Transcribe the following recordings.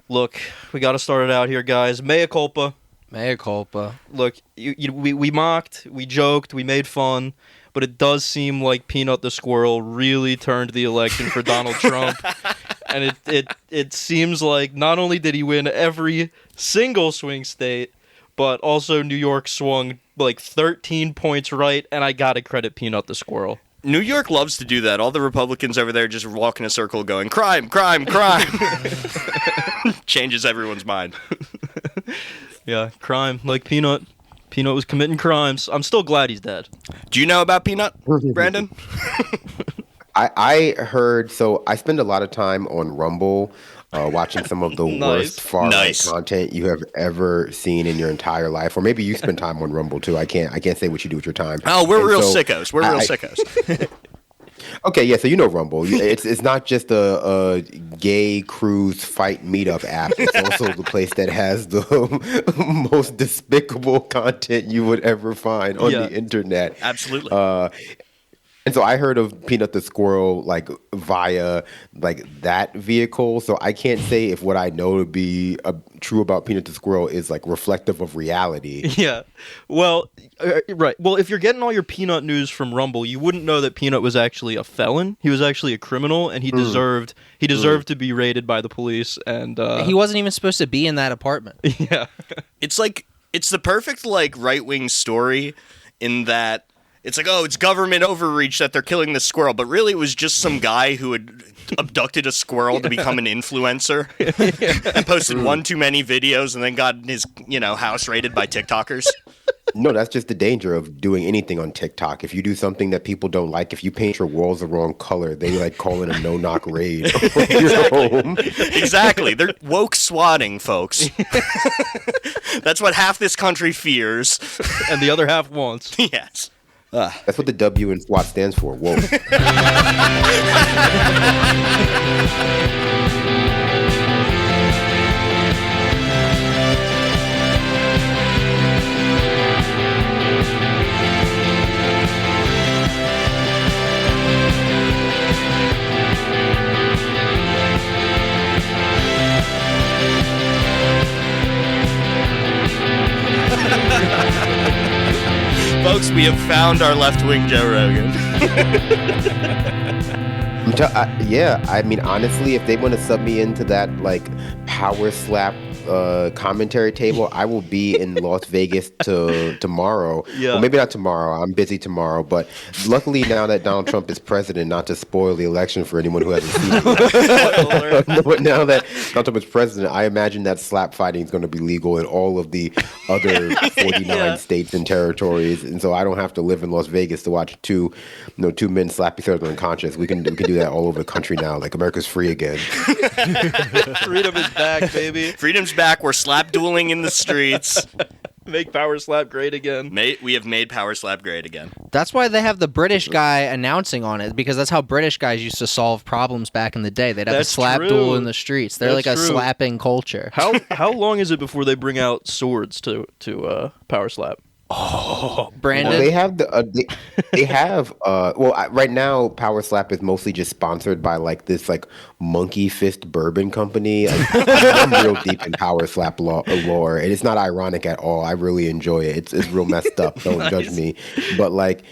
Look, we got to start it out here, guys. Mea culpa. Mea culpa. Look, we mocked, we joked, we made fun, but it does seem like Peanut the Squirrel really turned the election for Donald Trump. And it seems like not only did he win every single swing state, but also New York swung like 13 points right, and I gotta credit Peanut the Squirrel. New York loves to do that. All the Republicans over there just walk in a circle going, crime, crime, crime. Changes everyone's mind. Yeah, crime. Like Peanut. Peanut was committing crimes. I'm still glad he's dead. Do you know about Peanut, Brandon? I heard, so I spend a lot of time on Rumble watching some of the worst far-right content you have ever seen in your entire life. Or maybe you spend time on Rumble, too. I can't say what you do with your time. Oh, we're real sickos. We're real sickos. Okay, yeah, so you know Rumble. It's not just a gay cruise fight meetup app. It's also the place that has the most despicable content you would ever find on the internet. Absolutely. And so I heard of Peanut the Squirrel like via like that vehicle. So I can't say if what I know to be true about Peanut the Squirrel is like reflective of reality. Yeah. Well, right. Well, if you're getting all your Peanut news from Rumble, you wouldn't know that Peanut was actually a felon. He was actually a criminal, and he deserved to be raided by the police. And he wasn't even supposed to be in that apartment. Yeah. It's the perfect like right-wing story in that it's like, oh, it's government overreach that they're killing this squirrel. But really, it was just some guy who had abducted a squirrel to become an influencer and posted one too many videos and then got his, house raided by TikTokers. No, that's just the danger of doing anything on TikTok. If you do something that people don't like, if you paint your walls the wrong color, they like call it a no-knock raid on your home. Exactly. They're woke swatting, folks. That's what half this country fears. And the other half wants. Yes. That's what the W in SWAT stands for. Whoa. Folks, we have found our left-wing Joe Rogan. I mean, honestly, if they want to sub me into that, like, power slap commentary table, I will be in Las Vegas tomorrow. Yeah. Well, maybe not tomorrow. I'm busy tomorrow. But luckily, now that Donald Trump is president, not to spoil the election for anyone who hasn't seen it. But now that Donald Trump is president, I imagine that slap fighting is going to be legal in all of the other 49 states and territories. And so I don't have to live in Las Vegas to watch two men slap each other unconscious. We can do that all over the country now. Like, America's free again. Freedom is back, baby. Freedom's back. We're slap dueling in the streets. Make power slap great again. We have made power slap great again. That's why they have the British guy announcing on it, because that's how British guys used to solve problems back in the day. They'd have a slap duel in the streets. They're like a slapping culture. How long is it before they bring out swords to power slap? Oh, Brandon. Well, they have right now Power Slap is mostly just sponsored by like this like Monkey Fist Bourbon company. I'm real deep in Power Slap lore, and it's not ironic at all. I really enjoy it. It's real messed up. Don't judge me. But like,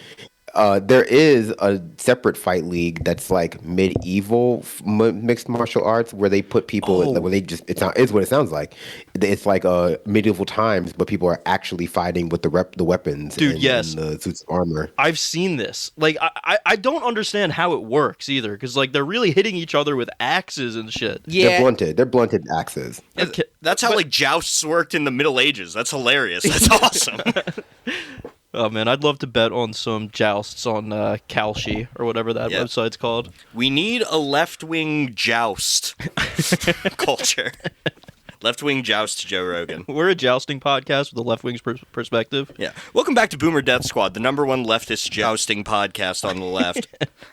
there is a separate fight league that's like medieval mixed martial arts where they put people where they just it's what it sounds like. It's like medieval times, but people are actually fighting with the weapons and the suits of armor. I've seen this. Like I don't understand how it works either, because like they're really hitting each other with axes and shit. Yeah, they're blunted axes. Okay. That's how like jousts worked in the Middle Ages. That's hilarious. That's awesome. Oh man, I'd love to bet on some jousts on Kalshi or whatever that website's called. We need a left-wing joust culture. Left-wing joust Joe Rogan. We're a jousting podcast with a left-wing's perspective. Yeah. Welcome back to Boomer Death Squad, the number one leftist jousting podcast on the left.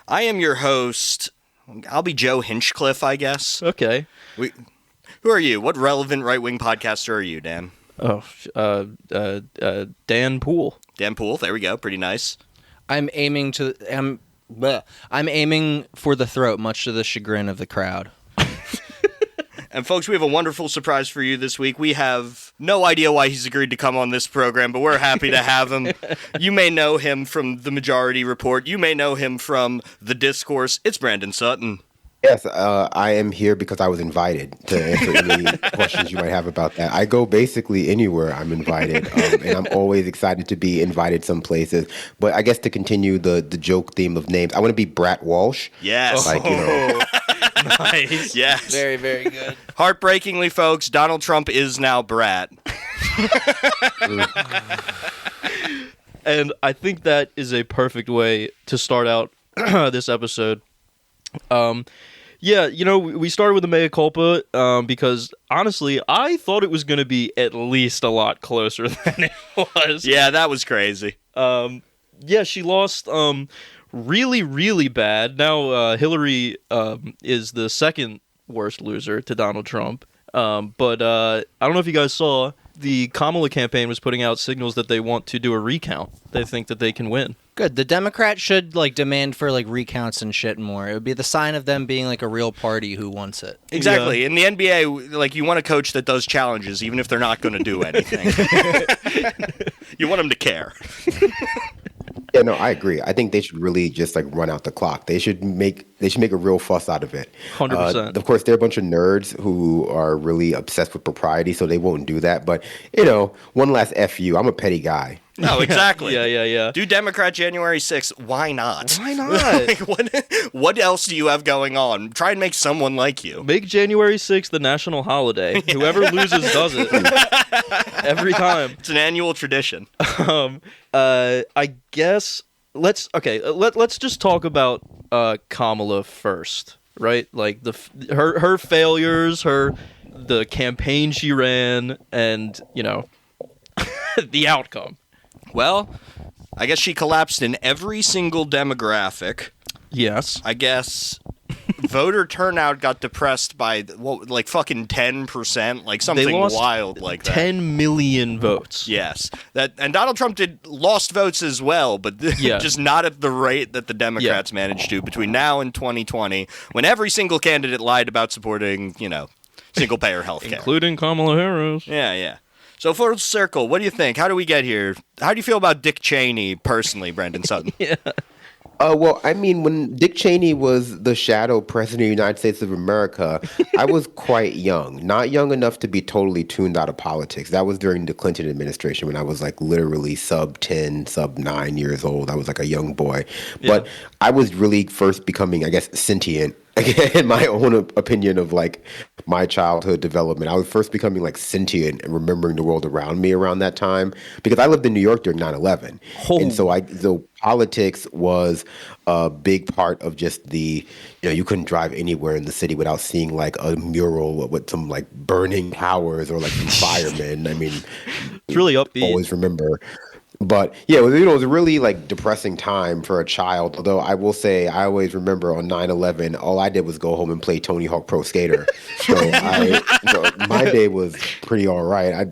I am your host. I'll be Joe Hinchcliffe, I guess. Okay. Who are you? What relevant right-wing podcaster are you, Dan? Oh, Dan Poole. Dan Poole, there we go. Pretty nice. I'm aiming for the throat, much to the chagrin of the crowd. And folks, we have a wonderful surprise for you this week. We have no idea why he's agreed to come on this program, but we're happy to have him. You may know him from The Majority Report. You may know him from The Discourse. It's Brandon Sutton. Yes, I am here because I was invited to answer any questions you might have about that. I go basically anywhere I'm invited, and I'm always excited to be invited some places. But I guess to continue the joke theme of names, I want to be Brat Walsh. Yes. Like, you know. Nice. Yes. Very, very good. Heartbreakingly, folks, Donald Trump is now Brat. And I think that is a perfect way to start out this episode. Yeah, you know, we started with the mea culpa because, honestly, I thought it was going to be at least a lot closer than it was. Yeah, that was crazy. Yeah, she lost really, really bad. Now, Hillary is the second worst loser to Donald Trump. But I don't know if you guys saw, the Kamala campaign was putting out signals that they want to do a recount. They think that they can win. Good. The Democrats should demand for recounts and shit more. It would be the sign of them being a real party who wants it. Exactly. Yeah. In the NBA, you want a coach that does challenges, even if they're not going to do anything. You want them to care. Yeah, no, I agree. I think they should really just run out the clock. They should make a real fuss out of it. 100%. Of course, there are a bunch of nerds who are really obsessed with propriety, so they won't do that. But one last FU. I'm a petty guy. No, exactly. Yeah. Do Democrat January 6th. Why not? Why not? What else do you have going on? Try and make someone like you. Make January 6th the national holiday. Yeah. Whoever loses does it. Every time. It's an annual tradition. I guess let's just talk about Kamala first, right? Like her failures, the campaign she ran, and the outcome. Well, I guess she collapsed in every single demographic. Yes. I guess voter turnout got depressed by fucking 10%, something wild like that. 10 million votes. Yes. And Donald Trump lost votes as well, but just not at the rate that the Democrats managed to between now and 2020, when every single candidate lied about supporting, single-payer health care. Including Kamala Harris. Yeah. So full circle, what do you think? How do we get here? How do you feel about Dick Cheney personally, Brandon Sutton? Yeah. Well, I mean, when Dick Cheney was the shadow president of the United States of America, I was quite young. Not young enough to be totally tuned out of politics. That was during the Clinton administration when I was literally sub 10, sub 9 years old. I was a young boy. Yeah. But I was really first becoming, I guess, sentient. In my own opinion of my childhood development, I was first becoming sentient and remembering the world around me around that time, because I lived in New York during 9/11, and so politics was a big part of just the you couldn't drive anywhere in the city without seeing a mural with some burning towers or some firemen. I mean, it's really upbeat. Always remember. But yeah, it was a really depressing time for a child. Although I will say, I always remember on 9/11, all I did was go home and play Tony Hawk Pro Skater. So my day was pretty all right.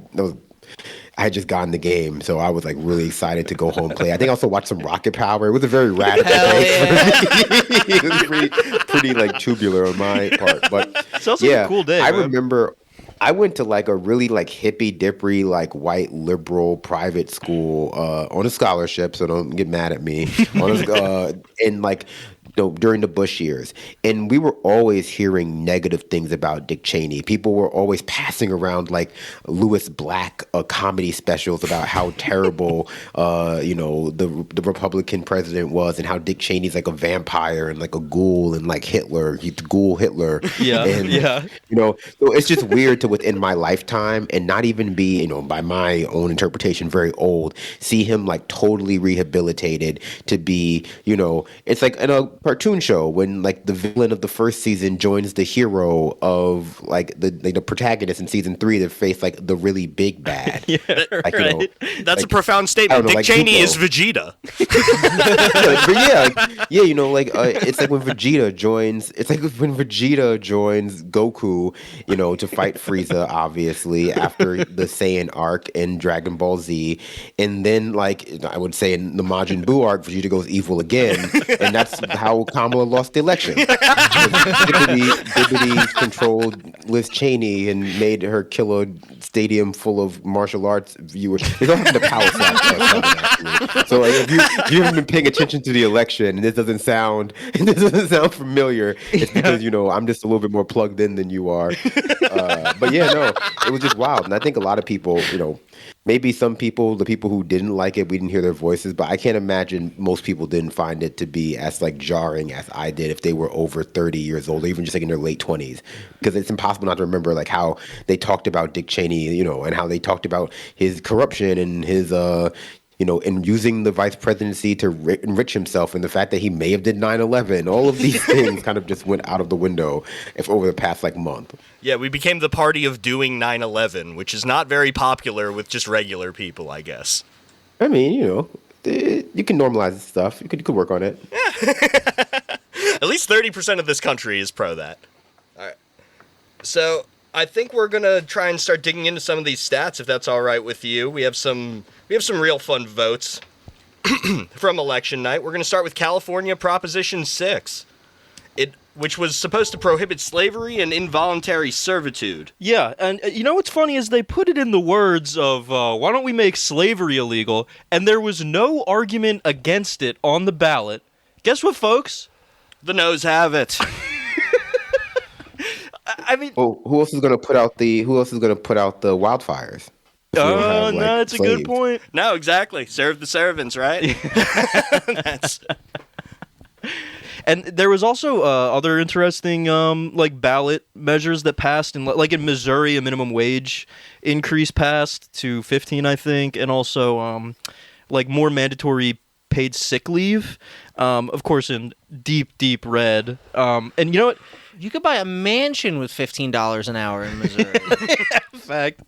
I had just gotten the game, so I was really excited to go home and play. I think I also watched some Rocket Power. It was a very radical day. It was pretty tubular on my part. But it's also a cool day. I remember. I went to a really hippy dippy white liberal private school on a scholarship, so don't get mad at me. And during the Bush years, and we were always hearing negative things about Dick Cheney. People were always passing around Louis Black comedy specials about how terrible the Republican president was, and how Dick Cheney's a vampire and a ghoul and Hitler. He's ghoul Hitler. Yeah, and, so it's just weird to within my lifetime and not even be by my own interpretation very old. See him totally rehabilitated to be it's in a cartoon show when the villain of the first season joins the hero of the protagonist in season 3 to face the really big bad. Yeah, right. That's a profound statement. Dick Cheney is Vegeta. But it's when Vegeta joins. It's when Vegeta joins Goku, to fight Frieza, obviously after the Saiyan arc in Dragon Ball Z, and then I would say in the Majin Buu arc, Vegeta goes evil again, and that's how how Kamala lost the election. Dibbity controlled Liz Cheney and made her kill a stadium full of martial arts viewers. It's all the power slap. So like, if you haven't been paying attention to the election and this doesn't sound familiar, it's because I'm just a little bit more plugged in than you are. But yeah, no, it was just wild, and I think a lot of people, maybe some people, the people who didn't like it, we didn't hear their voices, but I can't imagine most people didn't find it to be as like jarring as I did if they were over 30 years old, or even just like in their late 20s, because it's impossible not to remember like how they talked about Dick Cheney, and how they talked about his corruption and his and using the vice presidency to enrich himself, and the fact that he may have did 9/11, all of these things kind of just went out of the window over the past month. Yeah, we became the party of doing 9/11, which is not very popular with just regular people, I guess. I mean, you can normalize this stuff. You could work on it. Yeah. At least 30% of this country is pro that. All right. So I think we're gonna try and start digging into some of these stats, if that's all right with you. We have some real fun votes from election night. We're gonna start with California Proposition 6, which was supposed to prohibit slavery and involuntary servitude. Yeah, and what's funny is they put it in the words of why don't we make slavery illegal, and there was no argument against it on the ballot. Guess what, folks? The noes have it. I mean, well, who else is going to put out the wildfires? No, that's a good point. No, exactly. Serve the servants, right? And there was also other interesting ballot measures that passed, in Missouri, a minimum wage increase passed to 15, I think, and also more mandatory paid sick leave. Of course, in deep red. And you know what? You could buy a mansion with $15 an hour in Missouri. In fact,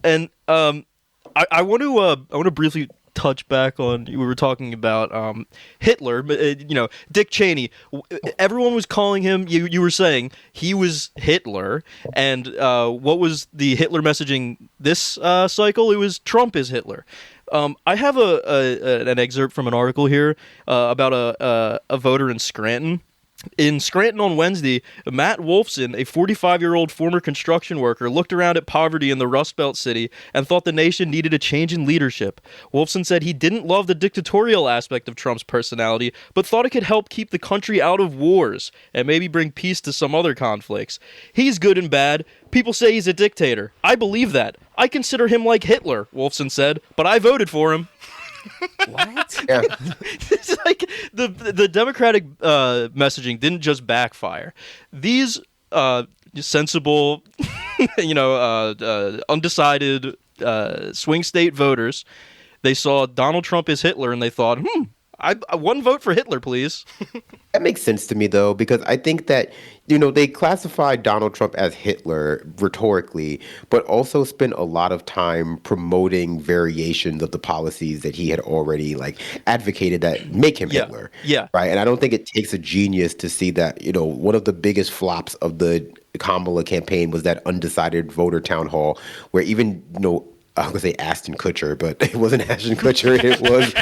and I want to briefly touch back on, we were talking about Hitler, but Dick Cheney. Everyone was calling him. You were saying he was Hitler, and what was the Hitler messaging this cycle? It was Trump is Hitler. I have an excerpt from an article here about a voter in Scranton. In Scranton on Wednesday, Matt Wolfson, a 45-year-old former construction worker, looked around at poverty in the Rust Belt city and thought the nation needed a change in leadership. Wolfson said he didn't love the dictatorial aspect of Trump's personality, but thought it could help keep the country out of wars and maybe bring peace to some other conflicts. He's good and bad. People say he's a dictator. I believe that. I consider him like Hitler, Wolfson said, but I voted for him. What? Yeah. It's like the Democratic messaging didn't just backfire. These sensible, undecided swing state voters, they saw Donald Trump as Hitler and they thought, I one vote for Hitler, please. That makes sense to me, though, because I think that, they classified Donald Trump as Hitler rhetorically, but also spent a lot of time promoting variations of the policies that he had already advocated that make him Hitler. Yeah. Right. And I don't think it takes a genius to see that, one of the biggest flops of the Kamala campaign was that undecided voter town hall where even, I was going to say Ashton Kutcher, but it wasn't Ashton Kutcher. It was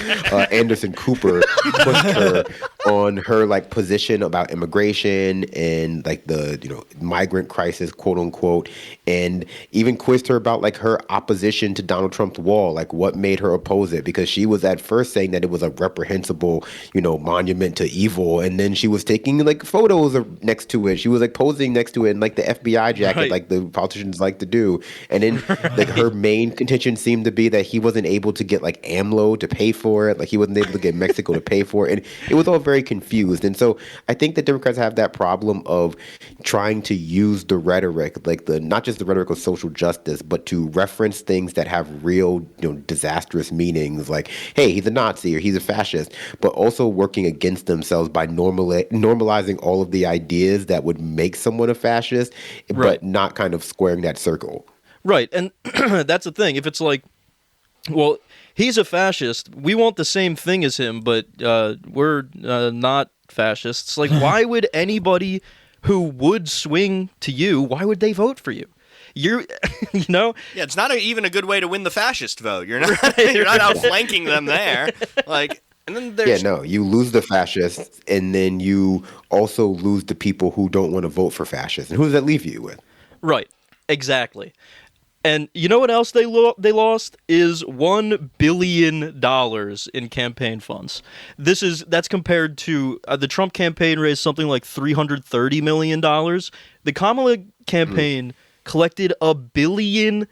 Anderson Cooper pushed her on her position about immigration and the migrant crisis, quote unquote, and even quizzed her about her opposition to Donald Trump's wall, what made her oppose it, because she was at first saying that it was a reprehensible, monument to evil, and then she was taking photos next to it. She was posing next to it in the FBI jacket, right, like the politicians like to do, and then her main contention seemed to be that he wasn't able to get AMLO to pay for it, he wasn't able to get Mexico to pay for it, and it was all very confused. And so I think that Democrats have that problem of trying to use the rhetoric, not just the rhetoric of social justice, but to reference things that have real, disastrous meanings, hey, he's a Nazi or he's a fascist, but also working against themselves by normalizing all of the ideas that would make someone a fascist, right, but not kind of squaring that circle. Right, and that's the thing. If it's well, he's a fascist, we want the same thing as him, but we're not fascists. Why would anybody who would swing to you, why would they vote for you? You're, Yeah, it's not even a good way to win the fascist vote. You're not outflanking them there. And then there's you lose the fascists, and then you also lose the people who don't want to vote for fascists. And who does that leave you with? Right. Exactly. And you know what else they lost is $1 billion in campaign funds. That's compared to the Trump campaign raised something like $330 million. The Kamala campaign collected $1 billion.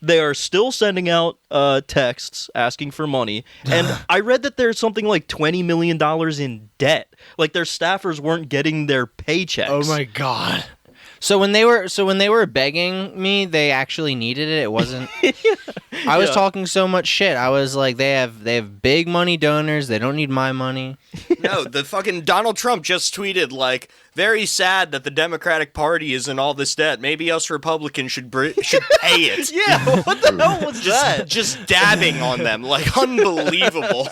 They are still sending out texts asking for money. And I read that there's something like $20 million in debt. Like their staffers weren't getting their paychecks. Oh my God. So when they were begging me, they actually needed it. It wasn't. I was talking so much shit. I was like, they have big money donors. They don't need my money. No, the fucking Donald Trump just tweeted like, very sad that the Democratic Party is in all this debt. Maybe us Republicans should pay it. Yeah, what the hell was that? Just dabbing on them, like unbelievable.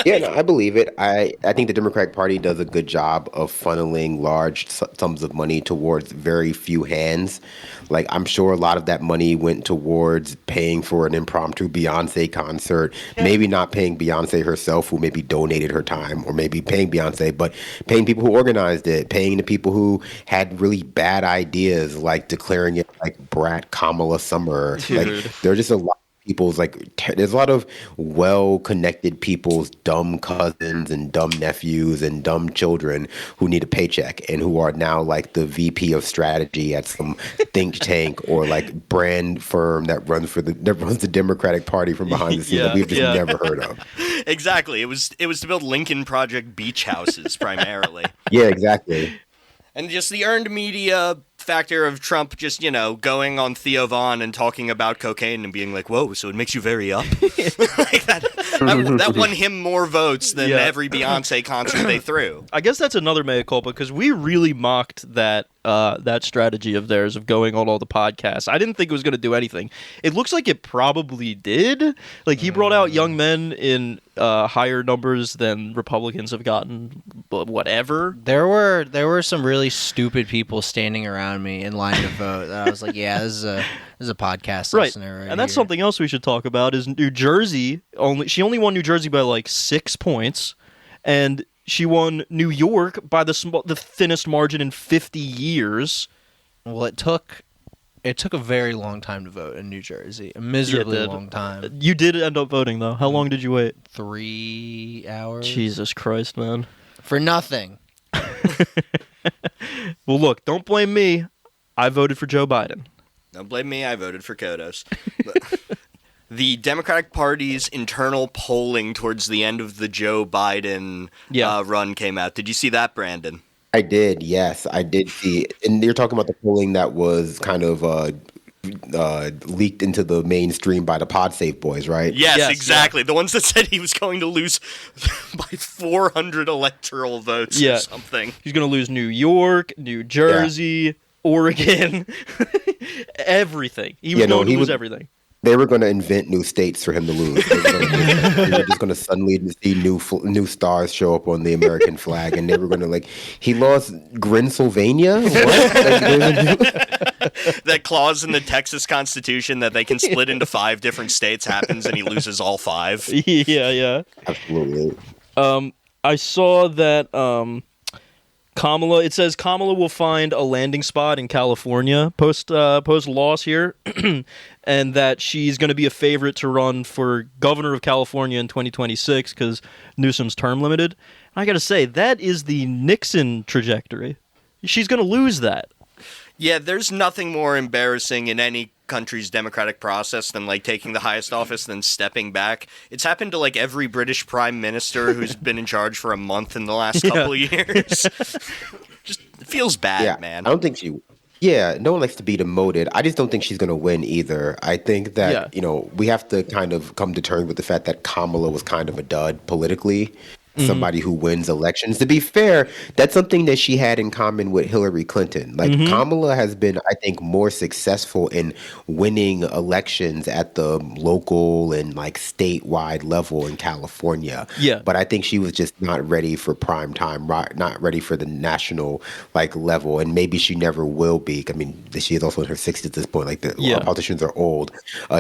Yeah, no, I believe it. I think the Democratic Party does a good job of funneling large sums of money towards very few hands. Like, I'm sure a lot of that money went towards paying for an impromptu Beyonce concert, maybe not paying Beyonce herself, who maybe donated her time, or maybe paying Beyonce, but paying people who organized it, paying the people who had really bad ideas, like declaring it like Brat Kamala Summer. Dude. Like, there's just a lot. There's a lot of well-connected people's dumb cousins and dumb nephews and dumb children who need a paycheck and who are now like the VP of strategy at some think tank or like brand firm that runs the Democratic Party from behind the scenes that we've just never heard of. Exactly. It was to build Lincoln Project beach houses primarily. Yeah, exactly. And just the earned media factor of Trump just, going on Theo Von and talking about cocaine and being like, whoa, so it makes you very up? Like that won him more votes than every Beyonce concert they threw. I guess that's another mea culpa, because we really mocked that strategy of theirs of going on all the podcasts. I didn't think it was going to do anything. It looks like it probably did. Like, he brought out young men in higher numbers than Republicans have gotten, whatever. There were some really stupid people standing around me in line to vote. I was like, yeah, this is a podcast listener right and that's here. something else we should talk about is New Jersey. She only won New Jersey by like 6 points, and she won New York by the thinnest margin in 50 years. Well, it took a very long time to vote in New Jersey. A miserably long time. You did end up voting, though. How long did you wait? 3 hours. Jesus Christ, man. For nothing. Well, look, don't blame me. I voted for Joe Biden. Don't blame me. I voted for Kodos. The Democratic Party's internal polling towards the end of the Joe Biden run came out. Did you see that, Brandon? I did, yes. I did see. And you're talking about the polling that was kind of leaked into the mainstream by the Pod Safe boys, right? Yes, exactly. The ones that said he was going to lose by 400 electoral votes or something. He's going to lose New York, New Jersey, Oregon, everything. He was going to lose everything. They were going to invent new states for him to lose. They were just going to suddenly see new stars show up on the American flag, and they were going to he lost Grinsylvania? What? That clause in the Texas Constitution that they can split into 5 different states happens, and he loses all 5. Yeah. Absolutely. I saw that Kamala. It says Kamala will find a landing spot in California post loss here, and that she's going to be a favorite to run for governor of California in 2026 because Newsom's term limited. And I got to say, that is the Nixon trajectory. She's going to lose that. Yeah, there's nothing more embarrassing in any country's democratic process than taking the highest office then stepping back. It's happened to every British prime minister who's been in charge for a month in the last couple of years. Just it feels bad, man. I don't think she. Yeah, no one likes to be demoted. I just don't think she's going to win either. I think that we have to kind of come to terms with the fact that Kamala was kind of a dud politically. somebody who wins elections. To be fair, that's something that she had in common with Hillary Clinton. Like Kamala has been, I think, more successful in winning elections at the local and like statewide level in California. Yeah. But I think she was just not ready for prime time, not ready for the national like level, and maybe she never will be. I mean, she is also in her 60s at this point. Like our politicians are old.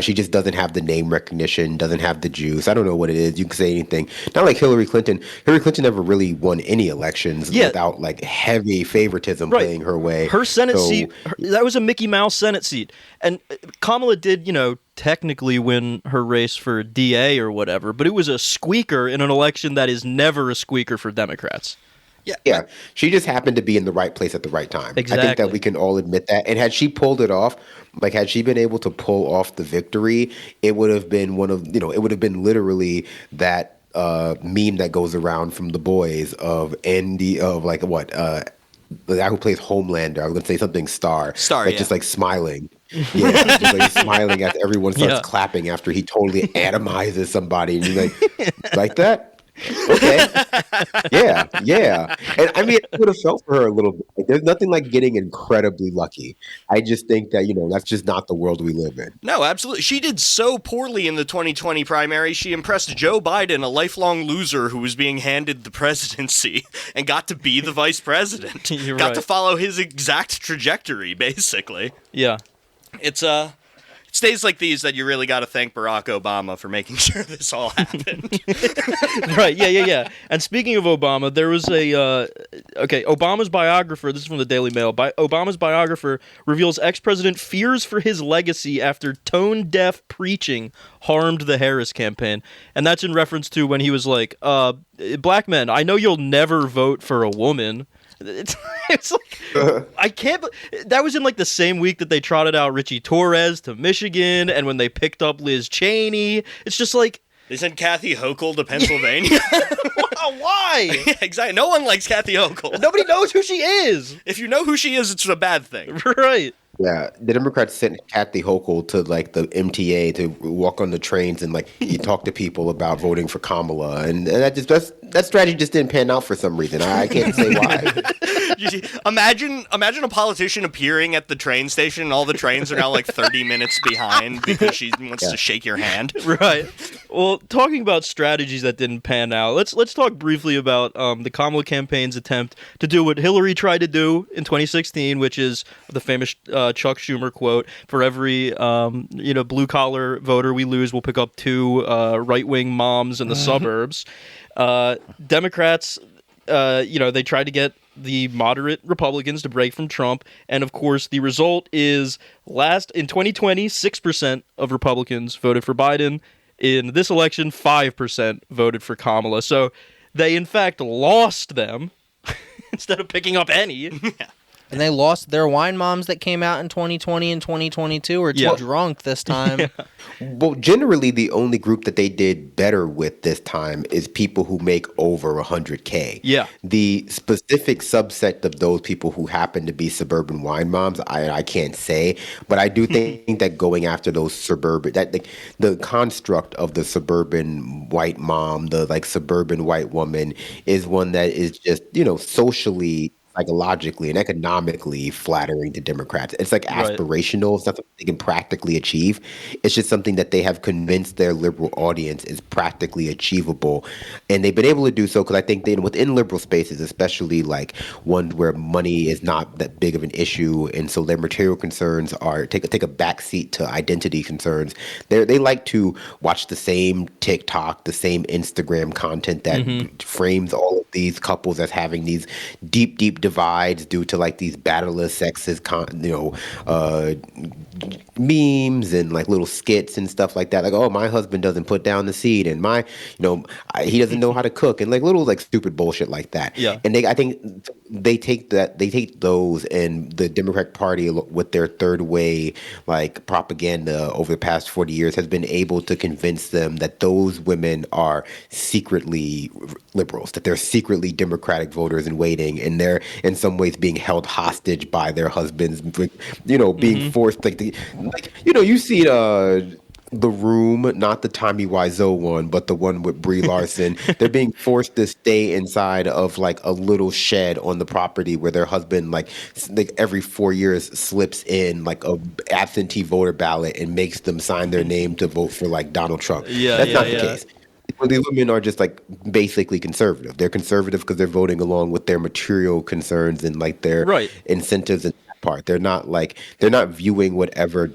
She just doesn't have the name recognition, doesn't have the juice. I don't know what it is. You can say anything. Not like Hillary Clinton. Hillary Clinton never really won any elections without like heavy favoritism playing her way. Her Senate seat, that was a Mickey Mouse Senate seat. And Kamala did, technically win her race for DA or whatever, but it was a squeaker in an election that is never a squeaker for Democrats. Yeah, she just happened to be in the right place at the right time. Exactly. I think that we can all admit that. And had she pulled it off, like had she been able to pull off the victory, it would have been it would have been literally that meme that goes around from The Boys of Andy the guy who plays Homelander. I was gonna say something Star, just like smiling. Yeah, just like smiling as everyone starts clapping after he totally atomizes somebody, and you're like that. Okay. Yeah. And I mean, I would have felt for her a little bit. Like, there's nothing like getting incredibly lucky. I just think that, that's just not the world we live in. No, absolutely. She did so poorly in the 2020 primary. She impressed Joe Biden, a lifelong loser who was being handed the presidency and got to be the vice president. Got to follow his exact trajectory, basically. Yeah. It's days like these that you really got to thank Barack Obama for making sure this all happened. Right, yeah. And speaking of Obama, there was Obama's biographer, this is from the Daily Mail, Obama's biographer reveals ex-president fears for his legacy after tone-deaf preaching harmed the Harris campaign. And that's in reference to when he was like, black men, I know you'll never vote for a woman. It's like I can't. That was in like the same week that they trotted out Richie Torres to Michigan, and when they picked up Liz Cheney, it's just like they sent Kathy Hochul to Pennsylvania. Why? Yeah, exactly. No one likes Kathy Hochul. Nobody knows who she is. If you know who she is, it's a bad thing. Right. Yeah, the Democrats sent Kathy Hochul to like the MTA to walk on the trains and like you talk to people about voting for Kamala, and that strategy just didn't pan out for some reason. I can't say why. Imagine a politician appearing at the train station, and all the trains are now like 30 minutes behind because she wants to shake your hand. Right. Well, talking about strategies that didn't pan out, let's talk briefly about the Kamala campaign's attempt to do what Hillary tried to do in 2016, which is the famous Chuck Schumer quote: "For every blue collar voter we lose, we'll pick up 2 right wing moms in the suburbs." Democrats, they tried to get the moderate Republicans to break from Trump, and of course the result is in 2020, 6% of Republicans voted for Biden. In this election, 5% voted for Kamala. So they in fact lost them instead of picking up any. And they lost their wine moms that came out in 2020 and 2022 were too drunk this time. Yeah. Well, generally, the only group that they did better with this time is people who make over 100K. Yeah. The specific subset of those people who happen to be suburban wine moms, I can't say. But I do think that going after those the construct of the suburban white mom, the like suburban white woman is one that is just, socially, psychologically and economically flattering to Democrats. It's like aspirational. It's not something they can practically achieve. It's just something that they have convinced their liberal audience is practically achievable. And they've been able to do so because I think within liberal spaces, especially like ones where money is not that big of an issue, and so their material concerns take a back seat to identity concerns. They like to watch the same TikTok, the same Instagram content that frames all of these couples as having these deep divides due to like these battleless sexist memes and like little skits and stuff like that. Like, oh, my husband doesn't put down the seed, and he doesn't know how to cook, and like little like stupid bullshit like that. Yeah. And I think they take those, and the Democratic Party with their third way like propaganda over the past 40 years has been able to convince them that those women are secretly liberals, that they're secretly Democratic voters in waiting, and they're in some ways being held hostage by their husbands, being forced you see The Room, not the Tommy Wiseau one, but the one with Brie Larson. They're being forced to stay inside of like a little shed on the property where their husband, like every 4 years, slips in like a absentee voter ballot and makes them sign their name to vote for like Donald Trump. That's not the case. Well, these women are just like basically conservative. They're conservative because they're voting along with their material concerns and like their incentives in that part. They're not viewing whatever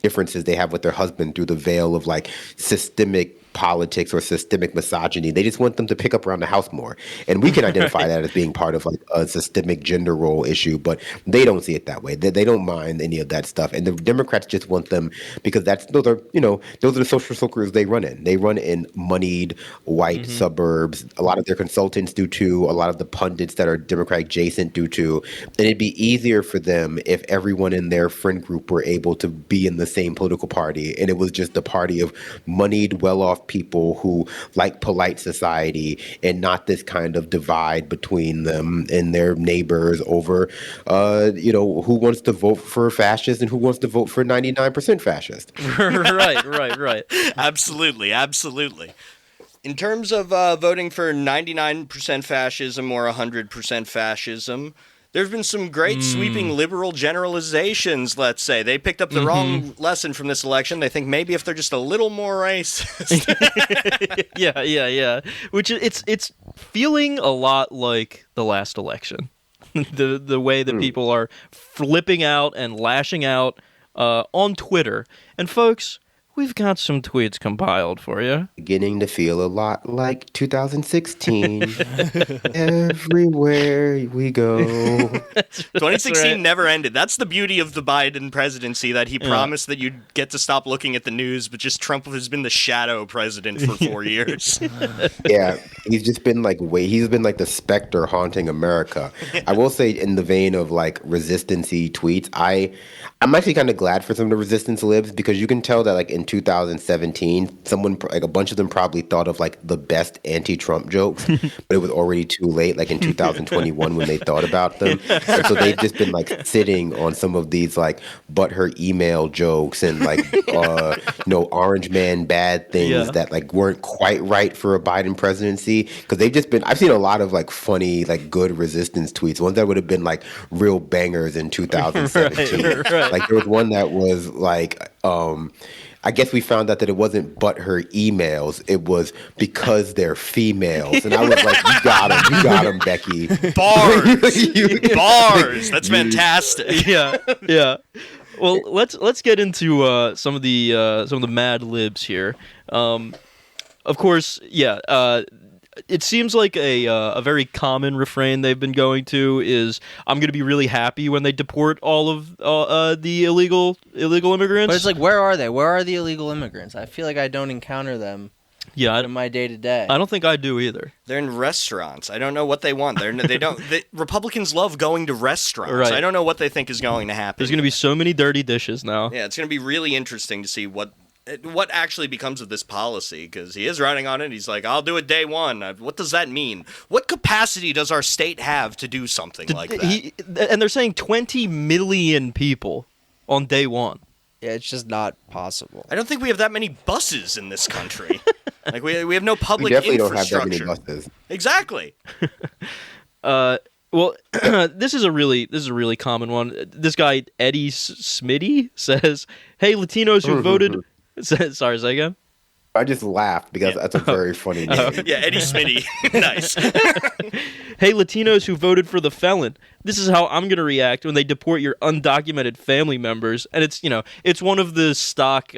differences they have with their husband through the veil of like systemic politics or systemic misogyny. They just want them to pick up around the house more. And we can identify that as being part of like a systemic gender role issue, but they don't see it that way. They don't mind any of that stuff. And the Democrats just want them because those are the social circles they run in. They run in moneyed white suburbs. A lot of their consultants do too. A lot of the pundits that are Democratic adjacent do too. And it'd be easier for them if everyone in their friend group were able to be in the same political party. And it was just the party of moneyed, well-off people who like polite society and not this kind of divide between them and their neighbors over, who wants to vote for fascist and who wants to vote for 99% fascist. Right. Absolutely. In terms of voting for 99% fascism or 100% fascism, there's been some great sweeping liberal generalizations, let's say. They picked up the wrong lesson from this election. They think maybe if they're just a little more racist. Yeah. Which it's feeling a lot like the last election. the way that people are flipping out and lashing out on Twitter. And folks, we've got some tweets compiled for you. Beginning to feel a lot like 2016. Everywhere we go. 2016 never ended. That's the beauty of the Biden presidency, that he promised that you'd get to stop looking at the news, but just Trump has been the shadow president for 4 years. Yeah, he's just been like he's been like the specter haunting America. I will say, in the vein of like resistance-y tweets, I'm actually kind of glad for some of the resistance libs, because you can tell that like in 2017, someone, like a bunch of them probably thought of like the best anti-Trump jokes, but it was already too late, like in 2021 when they thought about them. And so they've just been like sitting on some of these like butthurt email jokes and like, orange man bad things that like weren't quite right for a Biden presidency. Because they've just been, I've seen a lot of like funny, like good resistance tweets, ones that would have been like real bangers in 2017. Right. Like there was one that was like, I guess we found out that it wasn't but her emails. It was because they're females. And I was like, you got him, Becky. Bars. That's fantastic. Yeah. Well, let's get into some of the Mad Libs here. Of course, it seems like a very common refrain they've been going to is, I'm going to be really happy when they deport all of the illegal immigrants. But it's like, where are they? Where are the illegal immigrants? I feel like I don't encounter them in my day-to-day. I don't think I do either. They're in restaurants. I don't know what they want. Republicans love going to restaurants. Right. I don't know what they think is going to happen. There's going to be so many dirty dishes now. Yeah, it's going to be really interesting to see what actually becomes of this policy, because he is running on it. He's like, I'll do it day one. What does that mean? What capacity does our state have to do something like that? And they're saying 20 million people on day one. Yeah, it's just not possible. I don't think we have that many buses in this country. Like we have no public infrastructure. infrastructure. We definitely don't have that many buses. Exactly. Well, this is a really common one. This guy Eddie Smitty says, "Hey, Latinos who voted." Sorry, say again. I just laughed because that's a very funny name. Yeah, Eddie Smitty. Nice. Hey, Latinos who voted for the felon. This is how I'm going to react when they deport your undocumented family members. And it's one of the stock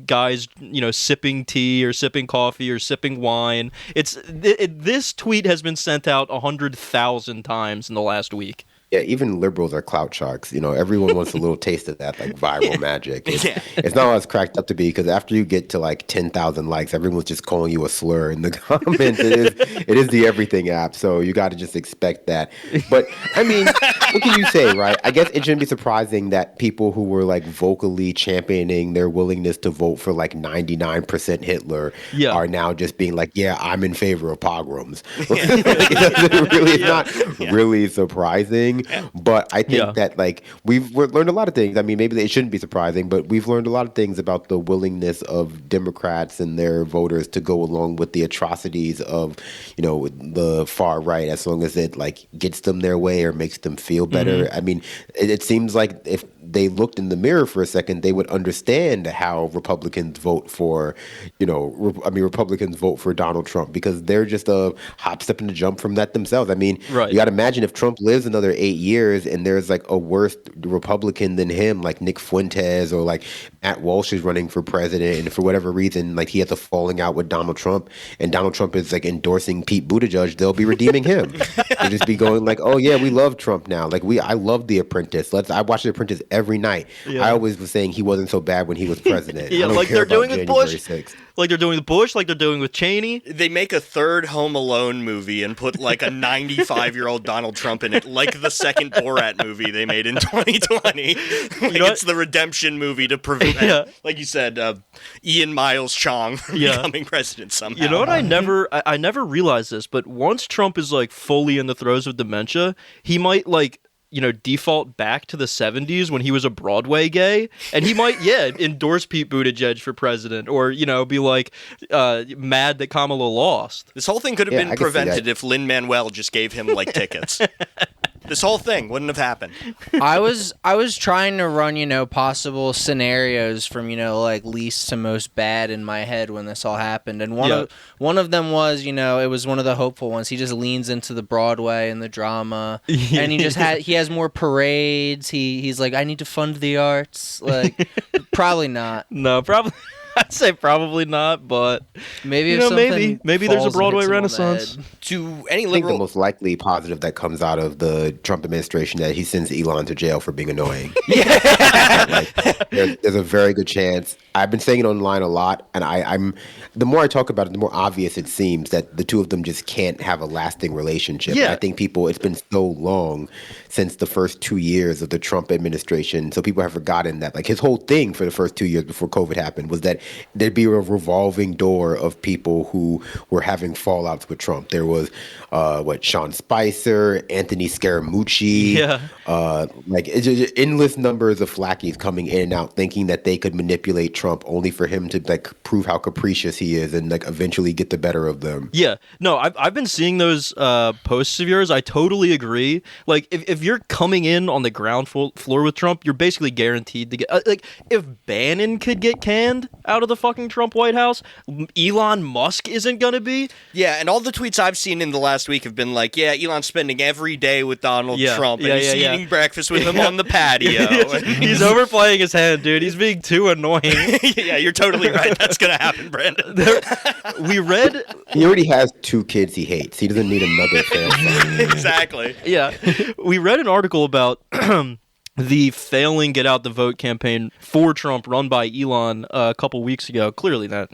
guys, sipping tea or sipping coffee or sipping wine. This tweet has been sent out 100,000 times in the last week. Yeah, even liberals are clout sharks. Everyone wants a little taste of that, like, viral magic. It's not as cracked up to be, because after you get to, like, 10,000 likes, everyone's just calling you a slur in the comments. It is the everything app, so you got to just expect that. But, I mean, what can you say, right? I guess it shouldn't be surprising that people who were like vocally championing their willingness to vote for like 99% Hitler are now just being like, yeah, I'm in favor of pogroms. It's not really surprising, but I think that like we've learned a lot of things. I mean, maybe it shouldn't be surprising, but we've learned a lot of things about the willingness of Democrats and their voters to go along with the atrocities of, the far right, as long as it like gets them their way or makes them feel better. I mean, it seems like if they looked in the mirror for a second, they would understand how Republicans vote for, Republicans vote for Donald Trump, because they're just a hop, step, and a jump from that themselves. I mean, you got to imagine if Trump lives another 8 years and there's like a worse Republican than him, like Nick Fuentes or like Matt Walsh is running for president, and for whatever reason, like he has a falling out with Donald Trump, and Donald Trump is like endorsing Pete Buttigieg, they'll be redeeming him. They'll just be going like, oh yeah, we love Trump now. Like I love The Apprentice. I watch The Apprentice every night. I always was saying he wasn't so bad when he was president. Like they're doing with Bush. 6th. Like they're doing with Bush, like they're doing with Cheney. They make a third Home Alone movie and put like a 95-year-old Donald Trump in it, like the second Borat movie they made in 2020. It's the redemption movie to prevent, like you said, Ian Miles Chong from becoming president somehow. You know what? I never realized this, but once Trump is like fully in the throes of dementia, he might like default back to the 70s when he was a Broadway gay, and he might, endorse Pete Buttigieg for president, or, be like, mad that Kamala lost. This whole thing could have been prevented if Lin-Manuel just gave him, like, tickets. This whole thing wouldn't have happened. I was trying to run, possible scenarios from, like least to most bad in my head when this all happened. And one of them was, it was one of the hopeful ones. He just leans into the Broadway and the drama. And he has more parades. He's like, I need to fund the arts. Like, probably not. No, probably. I'd say probably not, but maybe maybe there's a Broadway renaissance. To any liberal, I think the most likely positive that comes out of the Trump administration that he sends Elon to jail for being annoying. There's a very good chance. I've been saying it online a lot, and I'm the more I talk about it, the more obvious it seems that the two of them just can't have a lasting relationship. Yeah. I think it's been so long since the first 2 years of the Trump administration, so people have forgotten that like his whole thing for the first 2 years before COVID happened was that there'd be a revolving door of people who were having fallouts with Trump. There was Sean Spicer, Anthony Scaramucci, it's just endless numbers of flackies coming in and out, thinking that they could manipulate Trump only for him to like prove how capricious he is and like eventually get the better of them. Yeah, no, I've been seeing those posts of yours. I totally agree. Like if you're coming in on the ground floor with Trump, you're basically guaranteed to get like if Bannon could get canned out of the fucking Trump White House, Elon Musk isn't gonna be. Yeah, and all the tweets I've seen in the last week have been like, yeah, Elon's spending every day with Donald Trump, and he's eating breakfast with him on the patio. He's overplaying his hand, dude. He's being too annoying. Yeah, you're totally right. That's gonna happen, Brandon. We read. He already has 2 kids he hates. He doesn't need another family. Exactly. Yeah, we read an article about the failing get out the vote campaign for Trump run by Elon a couple weeks ago. Clearly that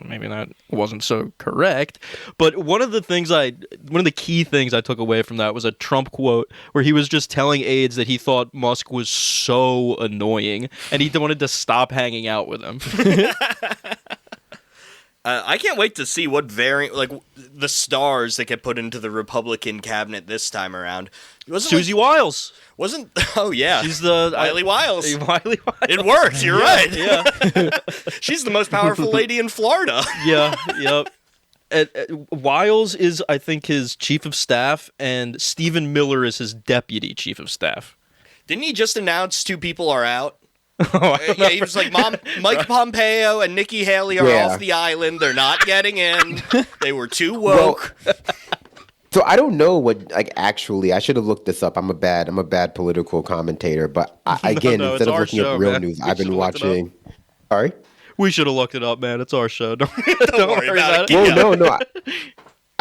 maybe that wasn't so correct, but one of the key things I took away from that was a Trump quote where he was just telling aides that he thought Musk was so annoying and he wanted to stop hanging out with him. I can't wait to see what the stars that get put into the Republican cabinet this time around. Susie Wiles. She's the Wiley Wiles. Wiley Wiles. It worked. You're right. Yeah. She's the most powerful lady in Florida. Yeah. Yep. Wiles is, I think, his chief of staff, and Stephen Miller is his deputy chief of staff. Didn't he just announce 2 people are out? He was like, Mike Pompeo and Nikki Haley are off the island. They're not getting in. They were too woke. Well, so I don't know what actually. I should have looked this up. I'm a bad political commentator. But instead of looking at real news, I've been watching. Sorry. We should have looked it up, man. It's our show. Don't worry about it. Well, no.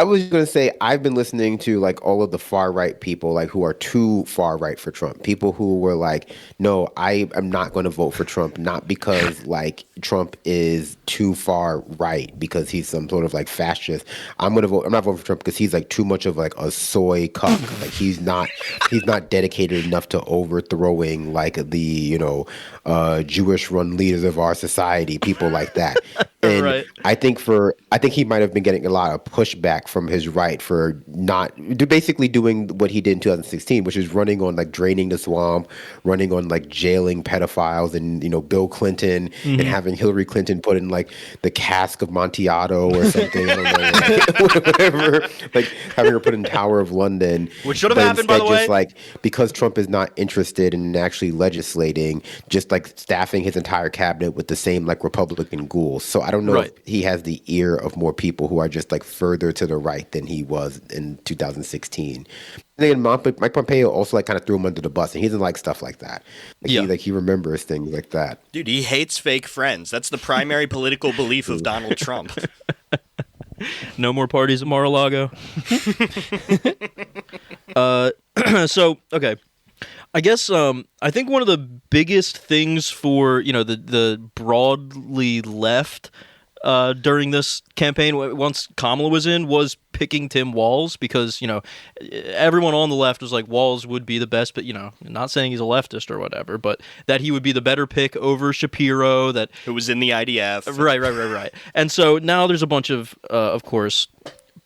I was going to say I've been listening to like all of the far right people like who are too far right for Trump. People who were like, no, I am not going to vote for Trump, not because like Trump is too far right because he's some sort of like fascist. I'm not voting for Trump because he's like too much of like a soy cuck. Like he's not dedicated enough to overthrowing like the Jewish run leaders of our society, people like that. And Right. I think he might have been getting a lot of pushback from his right for not basically doing what he did in 2016, which is running on like draining the swamp, running on like jailing pedophiles and Bill Clinton and having Hillary Clinton put in like the cask of Amontillado or something. I don't know, like, whatever. Like having her put in Tower of London, Which should have but happened, by the instead way. just like because Trump is not interested in actually legislating, just like staffing his entire cabinet with the same like Republican ghouls. So I don't know Right. if he has the ear of more people who are just like further to the right than he was in 2016. And then Mike Pompeo also like kind of threw him under the bus, and he doesn't like stuff like that. Like, he remembers things like that. Dude, he hates fake friends. That's the primary political belief of Donald Trump. No more parties at Mar-a-Lago. So, okay. I guess I think one of the biggest things for the broadly left during this campaign, once Kamala was in, was picking Tim Walz because everyone on the left was like Walz would be the best, but not saying he's a leftist or whatever, but that he would be the better pick over Shapiro. That Who was in the IDF. right. And so now there's a bunch of course,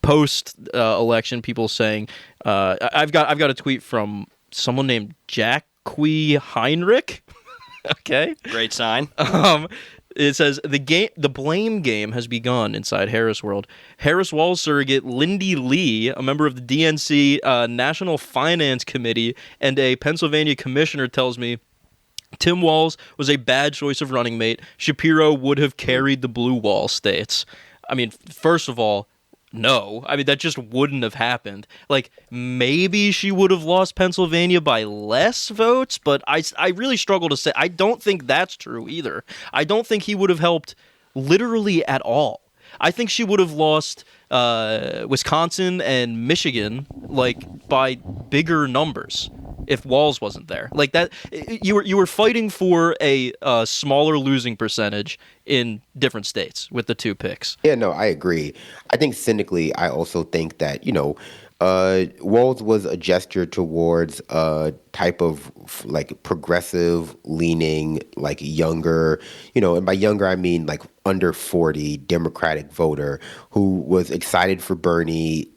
post election people saying, I've got a tweet from someone named Jacqui Heinrich. Okay. Great sign. It says the blame game has begun inside Harris World. Harris Walz surrogate Lindy Lee, a member of the DNC National Finance Committee and a Pennsylvania commissioner, tells me Tim Walz was a bad choice of running mate. Shapiro would have carried the blue wall states. I mean, first of all, no. I mean, that just wouldn't have happened. Like, maybe she would have lost Pennsylvania by less votes, but I really struggle to say. I don't think that's true either. I don't think he would have helped literally at all. I think she would have lost Wisconsin and Michigan, like, by bigger numbers if Walz wasn't there. Like that, you were fighting for a smaller losing percentage in different states with the two picks. Yeah, no, I agree. I think cynically, I also think that Walz was a gesture towards a type of like progressive leaning, like younger, and by younger I mean like under 40 Democratic voter who was excited for Bernie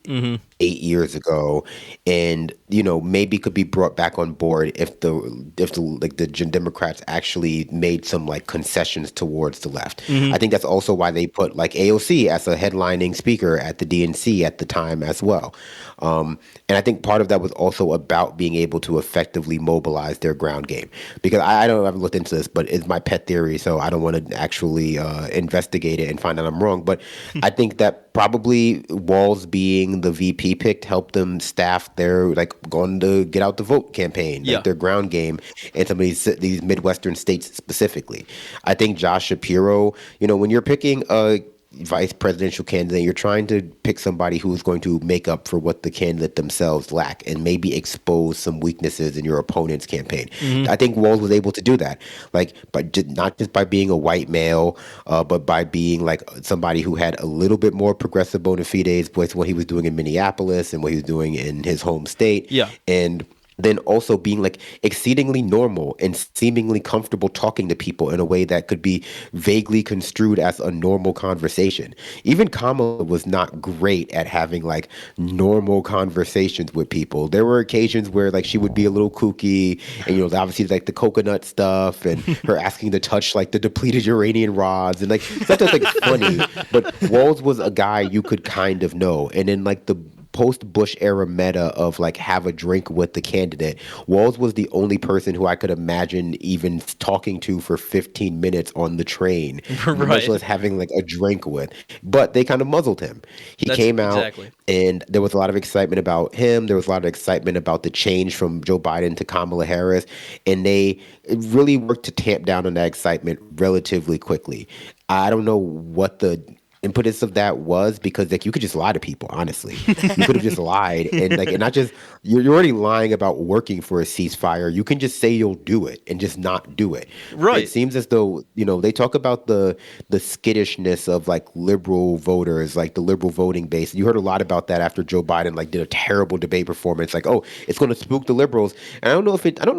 8 years ago, and maybe could be brought back on board if the Democrats actually made some like concessions towards the left. I think that's also why they put like AOC as a headlining speaker at the DNC at the time as well. And I think part of that was also about being able to effectively mobilize their ground game. Because I haven't looked into this, but it's my pet theory, so I don't want to actually investigate it and find out I'm wrong. But I think that probably Walz being the VP picked helped them staff their like going to get out the vote campaign, like their ground game in some of these Midwestern states specifically. I think Josh Shapiro, when you're picking a vice presidential candidate, you're trying to pick somebody who is going to make up for what the candidate themselves lack and maybe expose some weaknesses in your opponent's campaign. I think Walz was able to do that, like, but not just by being a white male, but by being like somebody who had a little bit more progressive bona fides with what he was doing in Minneapolis and what he was doing in his home state. Yeah. And then also being like exceedingly normal and seemingly comfortable talking to people in a way that could be vaguely construed as a normal conversation. Even Kamala was not great at having like normal conversations with people. There were occasions where like she would be a little kooky and obviously like the coconut stuff and her asking to touch like the depleted uranium rods and like stuff that's like funny. But Walz was a guy you could kind of know. And then like the post-Bush era meta of like have a drink with the candidate, Walz was the only person who I could imagine even talking to for 15 minutes on the train, much less having like a drink with. But they kind of muzzled him. He came out and there was a lot of excitement about him. There was a lot of excitement about the change from Joe Biden to Kamala Harris. And they really worked to tamp down on that excitement relatively quickly. I don't know what the impetus of that was because like you could just lie to people, honestly. You could have just lied and not just you're already lying about working for a ceasefire. You can just say you'll do it and just not do it. Right. It seems as though, they talk about the skittishness of like liberal voters, like the liberal voting base. You heard a lot about that after Joe Biden like did a terrible debate performance. Like, oh, it's going to spook the liberals. And I don't know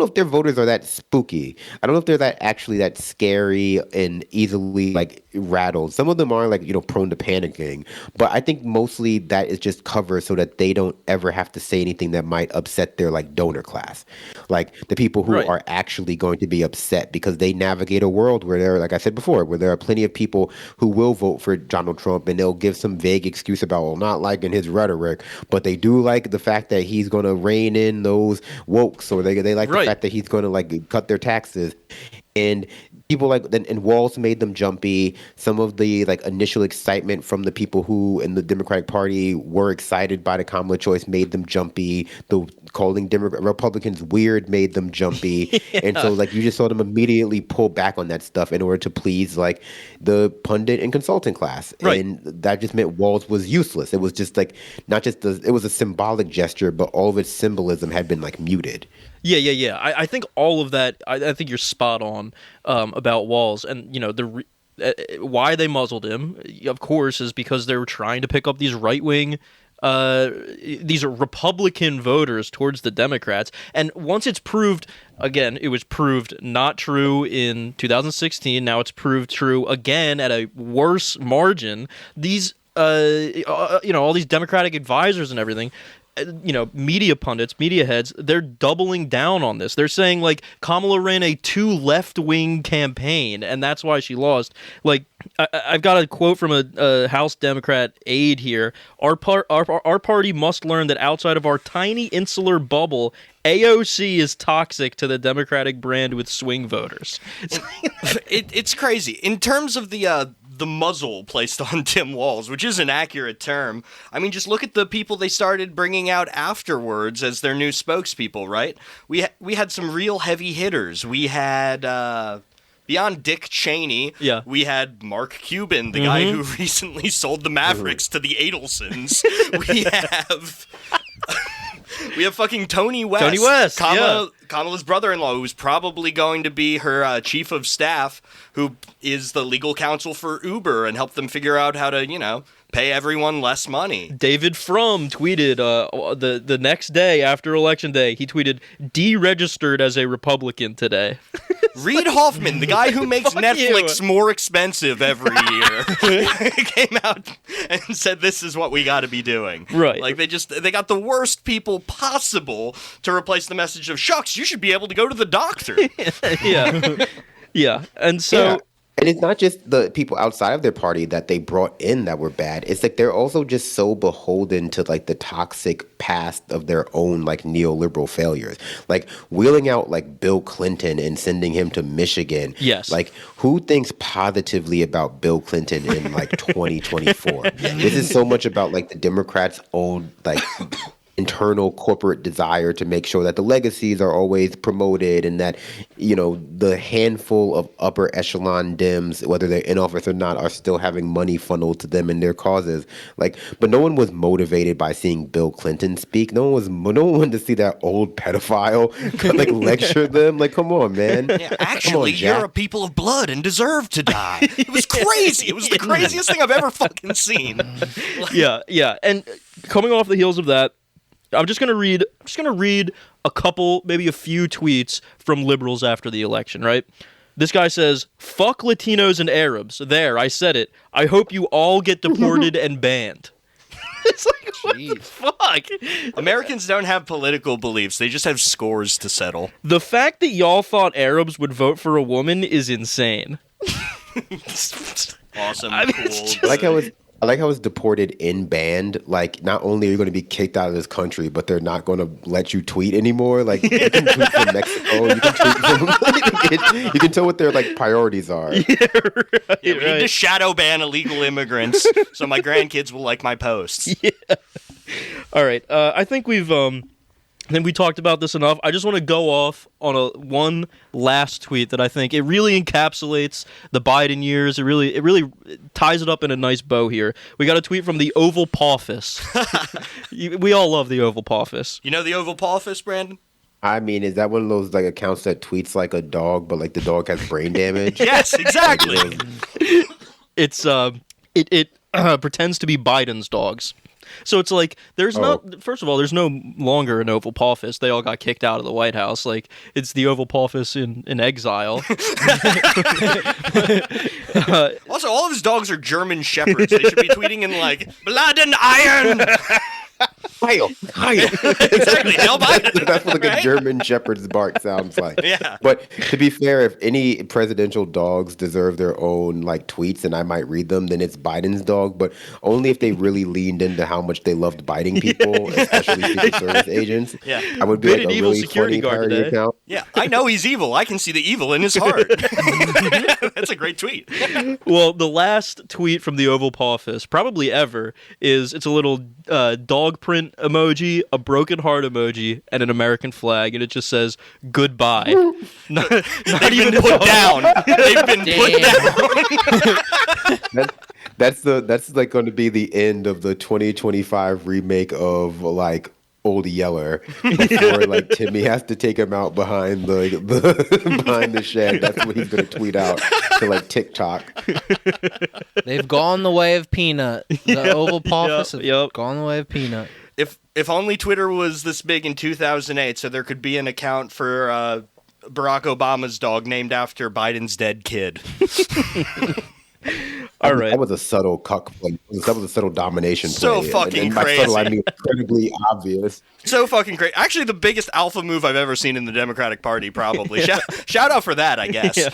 if their voters are that spooky. I don't know if they're that scary and easily like rattled. Some of them are like, prone to panicking. But I think mostly that is just cover so that they don't ever have to say anything that might upset their like donor class. Like the people who are actually going to be upset because they navigate a world where there, like I said before, where there are plenty of people who will vote for Donald Trump and they'll give some vague excuse about, well, not liking his rhetoric, but they do like the fact that he's going to rein in those wokes, or they like the fact that he's going to like cut their taxes. And people and Walz made them jumpy. Some of the like initial excitement from the people who in the Democratic Party were excited by the Kamala choice made them jumpy. The calling Republicans weird made them jumpy. And so like you just saw them immediately pull back on that stuff in order to please like the pundit and consultant class. Right. And that just meant Walz was useless. It was just like it was a symbolic gesture, but all of its symbolism had been like muted. Yeah. I think all of that. I think you're spot on about Walz, and why they muzzled him, of course, is because they were trying to pick up these right wing, these are Republican voters towards the Democrats. And once it's proved, again, it was proved not true in 2016. Now it's proved true again at a worse margin. These, all these Democratic advisors and everything. Media pundits, media heads, they're doubling down on this. They're saying, like, Kamala ran a too left-wing campaign, and that's why she lost. Like, I've got a quote from a House Democrat aide here. Our party must learn that outside of our tiny insular bubble, AOC is toxic to the Democratic brand with swing voters. It's crazy. In terms of the muzzle placed on Tim Walz, which is an accurate term. I mean, just look at the people they started bringing out afterwards as their new spokespeople, right? We had some real heavy hitters. We had beyond Dick Cheney, we had Mark Cuban, the guy who recently sold the Mavericks to the Adelsons. We have fucking Tony West. Tony West, Kamala's brother-in-law, who's probably going to be her chief of staff, who is the legal counsel for Uber and help them figure out how to, pay everyone less money. David Frum tweeted the next day after Election Day, he tweeted, deregistered as a Republican today. Reid Hoffman, the guy who makes Netflix more expensive every year, came out and said, this is what we got to be doing. Right. Like, they got the worst people possible to replace the message of, shucks, you should be able to go to the doctor. Yeah. And so... Yeah. And it's not just the people outside of their party that they brought in that were bad. It's like they're also just so beholden to like the toxic past of their own like neoliberal failures. Like wheeling out like Bill Clinton and sending him to Michigan. Yes. Like who thinks positively about Bill Clinton in like 2024? This is so much about like the Democrats' own like internal corporate desire to make sure that the legacies are always promoted and that, the handful of upper echelon Dems, whether they're in office or not, are still having money funneled to them and their causes. Like, but no one was motivated by seeing Bill Clinton speak. No one wanted to see that old pedophile like lecture them. Like, come on, man. Yeah, actually, you're a people of blood and deserve to die. It was crazy. It was the craziest thing I've ever fucking seen. Yeah. And coming off the heels of that, I'm just gonna read a couple, maybe a few tweets from liberals after the election, right? This guy says, fuck Latinos and Arabs. There, I said it. I hope you all get deported and banned. It's like, what the fuck? Americans don't have political beliefs. They just have scores to settle. The fact that y'all thought Arabs would vote for a woman is insane. Awesome. I mean, cool. I like how it's deported in banned. Like, not only are you going to be kicked out of this country, but they're not going to let you tweet anymore. Like, you can tweet from Mexico. You can tweet from... you can tell what their, like, priorities are. Yeah, right, we need to shadow ban illegal immigrants so my grandkids will like my posts. Yeah. All right. I think we've I think we talked about this enough. I just want to go off on one last tweet that I think it really encapsulates the Biden years. It really ties it up in a nice bow here. We got a tweet from the Oval Poffice. We all love the Oval Poffice. You know the Oval Poffice, Brandon? I mean, is that one of those like accounts that tweets like a dog, but like the dog has brain damage? Yes, exactly. It's it pretends to be Biden's dogs. So it's like there's first of all, there's no longer an Oval Poffice. They all got kicked out of the White House. Like it's the Oval Poffice in exile. Also, all of his dogs are German shepherds. They should be tweeting in like blood and iron. Heil. Exactly, Hail Biden. That's what like Right? a German shepherd's bark sounds like. Yeah. But to be fair, if any presidential dogs deserve their own like tweets and I might read them, then it's Biden's dog. But only if they really leaned into how much they loved biting people, especially Secret Service agents. Yeah. I would be Bit like an a evil really security funny guard parody today. account. Yeah, I know he's evil. I can see the evil in his heart. That's a great tweet. Well, the last tweet from the Oval Poffice, probably ever, it's a little dog print emoji, a broken heart emoji, and an American flag, and it just says goodbye. not They've even been put down. They've been put down. That's like going to be the end of the 2025 remake of like Old Yeller before like Timmy has to take him out behind the behind the shed. That's what he's going to tweet out to like TikTok. They've gone the way of Peanut. The Oval Poffice have yep. gone the way of Peanut. If only Twitter was this big in 2008, so there could be an account for Barack Obama's dog named after Biden's dead kid. All right. That was a subtle cuck play. That was a subtle domination So play. fucking and by subtle, I crazy. mean incredibly obvious. So fucking great. Actually, the biggest alpha move I've ever seen in the Democratic Party, probably. Shout out for that, I guess. Yeah.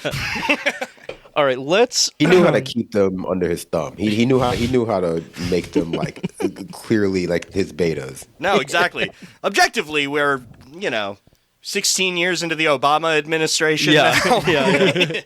All right, let's. He knew how to keep them under his thumb. He knew how to make them like clearly like his betas. No, exactly. Objectively, we're 16 years into the Obama administration now. yeah.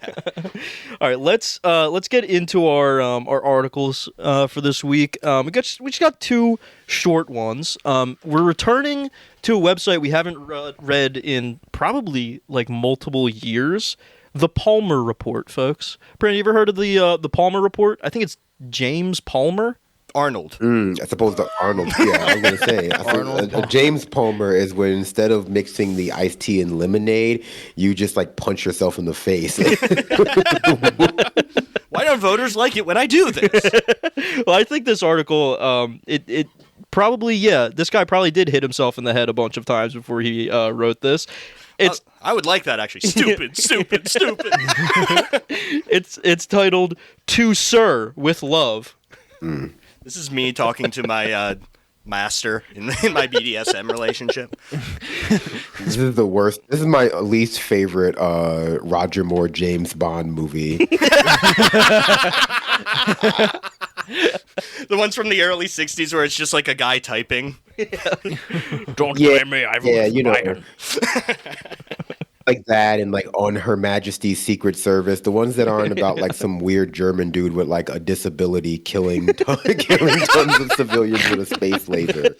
All right, let's get into our articles for this week. We just got two short ones. We're returning to a website we haven't read in probably like multiple years. The Palmer Report, folks. Brandon, you ever heard of the Palmer Report? I think it's James Palmer. Arnold. As opposed to Arnold. Yeah, I was gonna say. A James Palmer is when instead of mixing the iced tea and lemonade, you just like punch yourself in the face. Why don't voters like it when I do this? Well, I think this article, it probably, this guy probably did hit himself in the head a bunch of times before he wrote this. It's I would like that, actually. Stupid. it's titled "To Sir with Love." This is me talking to my master in my BDSM relationship. This is the worst. This is my least favorite Roger Moore James Bond movie. The ones from the early 60s where it's just like a guy typing. Don't blame me. Like that and like on Her Majesty's Secret Service, the ones that aren't about like some weird German dude with like a disability killing tons of civilians with a space laser.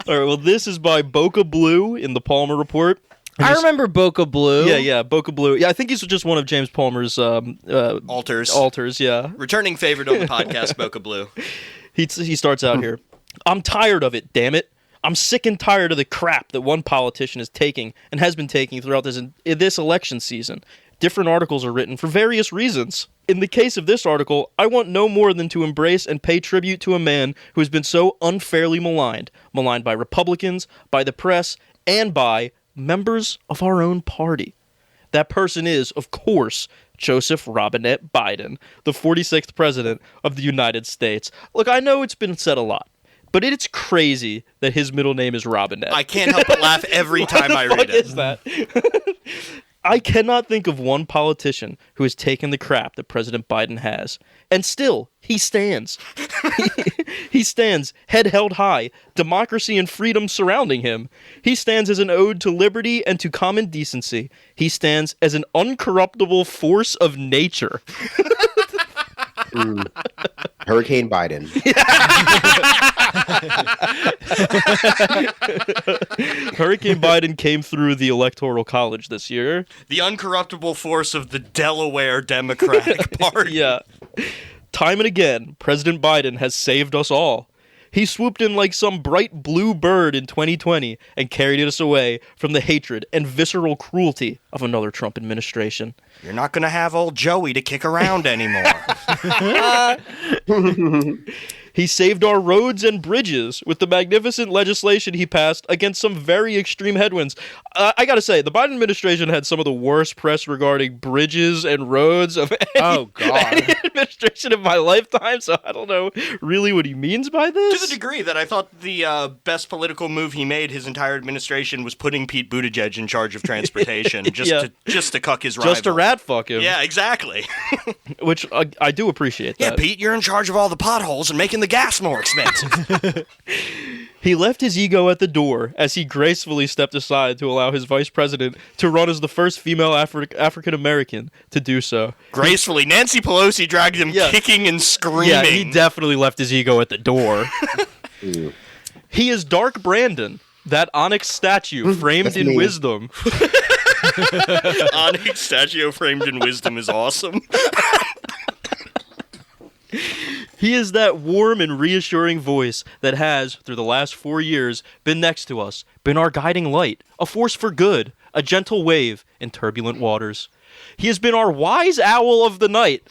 All right, well, this is by Boca Blue in the Palmer Report. I remember Boca Blue. Yeah, Boca Blue. Yeah, I think he's just one of James Palmer's alters, yeah. Returning favorite on the podcast, Boca Blue. He starts out here. I'm tired of it, damn it. I'm sick and tired of the crap that one politician is taking and has been taking throughout this election season. Different articles are written for various reasons. In the case of this article, I want no more than to embrace and pay tribute to a man who has been so unfairly maligned by Republicans, by the press, and by members of our own party. That person is, of course, Joseph Robinette Biden, the 46th president of the United States. Look, I know it's been said a lot, but it's crazy that his middle name is Robinette. I can't help but laugh every time I read What it. is that? I cannot think of one politician who has taken the crap that President Biden has. And still, he stands. He stands, head held high, democracy and freedom surrounding him. He stands as an ode to liberty and to common decency. He stands as an uncorruptible force of nature. Hurricane Biden. Hurricane Biden came through the Electoral College this year. The uncorruptible force of the Delaware Democratic Party. Yeah. Time and again, President Biden has saved us all. He swooped in like some bright blue bird in 2020 and carried us away from the hatred and visceral cruelty of another Trump administration. You're not going to have old Joey to kick around anymore. He saved our roads and bridges with the magnificent legislation he passed against some very extreme headwinds. I gotta say, the Biden administration had some of the worst press regarding bridges and roads of any administration in my lifetime, so I don't know really what he means by this. To the degree that I thought the best political move he made his entire administration was putting Pete Buttigieg in charge of transportation just to cuck his rival. Just to rat fuck him. Yeah, exactly. Which I do appreciate that. Yeah, Pete, you're in charge of all the potholes and making the gas more expensive. He left his ego at the door as he gracefully stepped aside to allow his vice president to run as the first female African American to do so. Gracefully. Nancy Pelosi dragged him kicking and screaming. Yeah, he definitely left his ego at the door. He is Dark Brandon, that onyx statue framed in wisdom. Onyx statue framed in wisdom is awesome. He is that warm and reassuring voice that has, through the last 4 years, been next to us, been our guiding light, a force for good, a gentle wave in turbulent waters. He has been our wise owl of the night.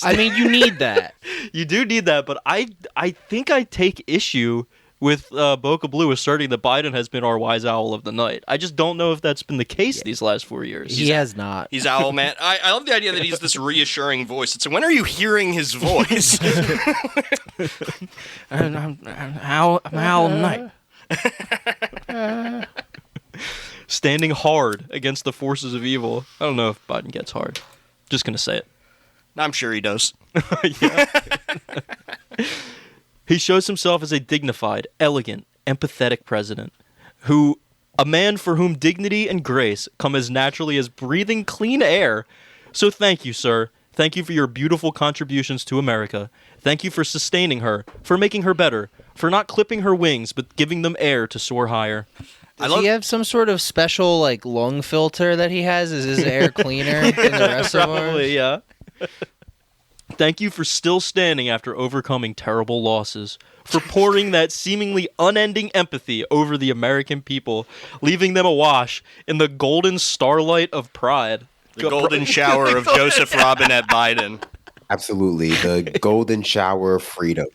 I mean, you need that. You do need that, but I think I take issue with Boca Blue asserting that Biden has been our wise owl of the night. I just don't know if that's been the case these last 4 years. He has not. He's Owl Man. I love the idea that he's this reassuring voice. It's when are you hearing his voice? I'm owl of the night. Standing hard against the forces of evil. I don't know if Biden gets hard. Just gonna say it. I'm sure he does. He shows himself as a dignified, elegant, empathetic president, a man for whom dignity and grace come as naturally as breathing clean air. So thank you, sir. Thank you for your beautiful contributions to America. Thank you for sustaining her, for making her better, for not clipping her wings, but giving them air to soar higher. Does he have some sort of special, like, lung filter that he has? Is his air cleaner than the rest of ours? Probably, yeah. Thank you for still standing after overcoming terrible losses, for pouring that seemingly unending empathy over the American people, leaving them awash in the golden starlight of pride. The golden shower of Joseph Robinette Biden. Absolutely. The golden shower of freedom.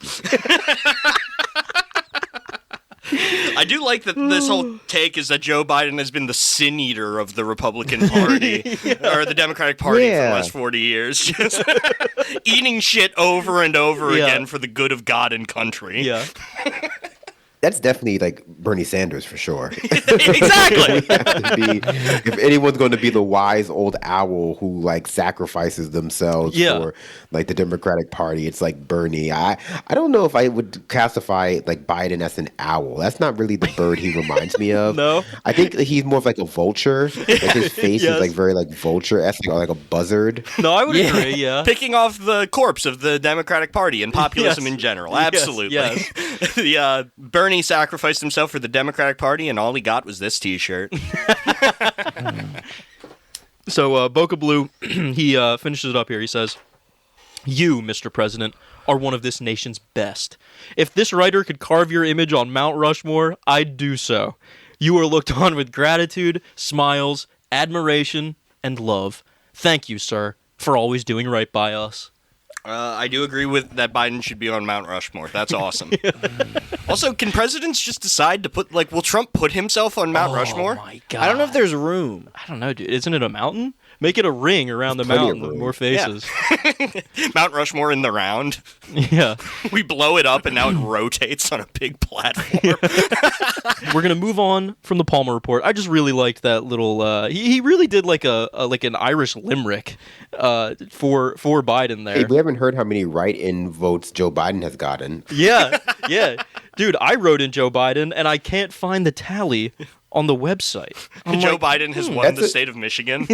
I do like that this whole take is that Joe Biden has been the sin eater of the Republican Party or the Democratic Party for the last 40 years. Just eating shit over and over again for the good of God and country. Yeah. That's definitely like Bernie Sanders for sure. Exactly. If anyone's going to be the wise old owl who like sacrifices themselves for like the Democratic Party, it's like Bernie. I don't know if I would classify like Biden as an owl. That's not really the bird he reminds me of. No, I think that he's more of like a vulture. Like his face is like very like vulture-esque, or like a buzzard. No, I would agree. Yeah, picking off the corpse of the Democratic Party and populism in general. Absolutely. Yes. The Bernie sacrificed himself for the Democratic Party, and all he got was this T-shirt. So Boca Blue, he finishes it up here. He says, "You, Mr. President, are one of this nation's best. If this writer could carve your image on Mount Rushmore, I'd do so. You are looked on with gratitude, smiles, admiration, and love. Thank you, sir, for always doing right by us." I do agree with that Biden should be on Mount Rushmore. That's awesome. Also, can presidents just decide to put, like, will Trump put himself on Mount Rushmore? Oh, my God. I don't know if there's room. I don't know, dude. Isn't it a mountain? Make it a ring around the mountain with more faces. Yeah. Mount Rushmore in the round. Yeah. We blow it up and now it rotates on a big platform. We're gonna move on from the Palmer report. I just really liked that little. He really did like an Irish limerick for Biden there. Hey, we haven't heard how many write-in votes Joe Biden has gotten. Yeah, dude. I wrote in Joe Biden and I can't find the tally on the website. Joe Biden has won the state of Michigan.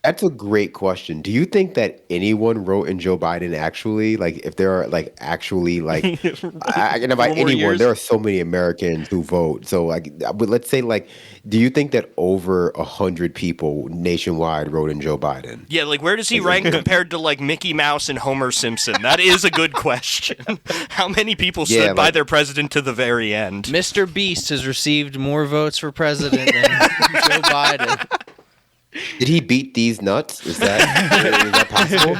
That's a great question. Do you think that anyone wrote in Joe Biden actually? Like, if there are like actually like, and by 4 more anyone, years? there are so many Americans who vote. So like, but let's say like, do you think that over 100 people nationwide wrote in Joe Biden? Yeah, like where does he rank compared to like Mickey Mouse and Homer Simpson? That is a good question. How many people stood by their president to the very end? Mr. Beast has received more votes for president than Joe Biden. Did he beat these nuts? Is that possible?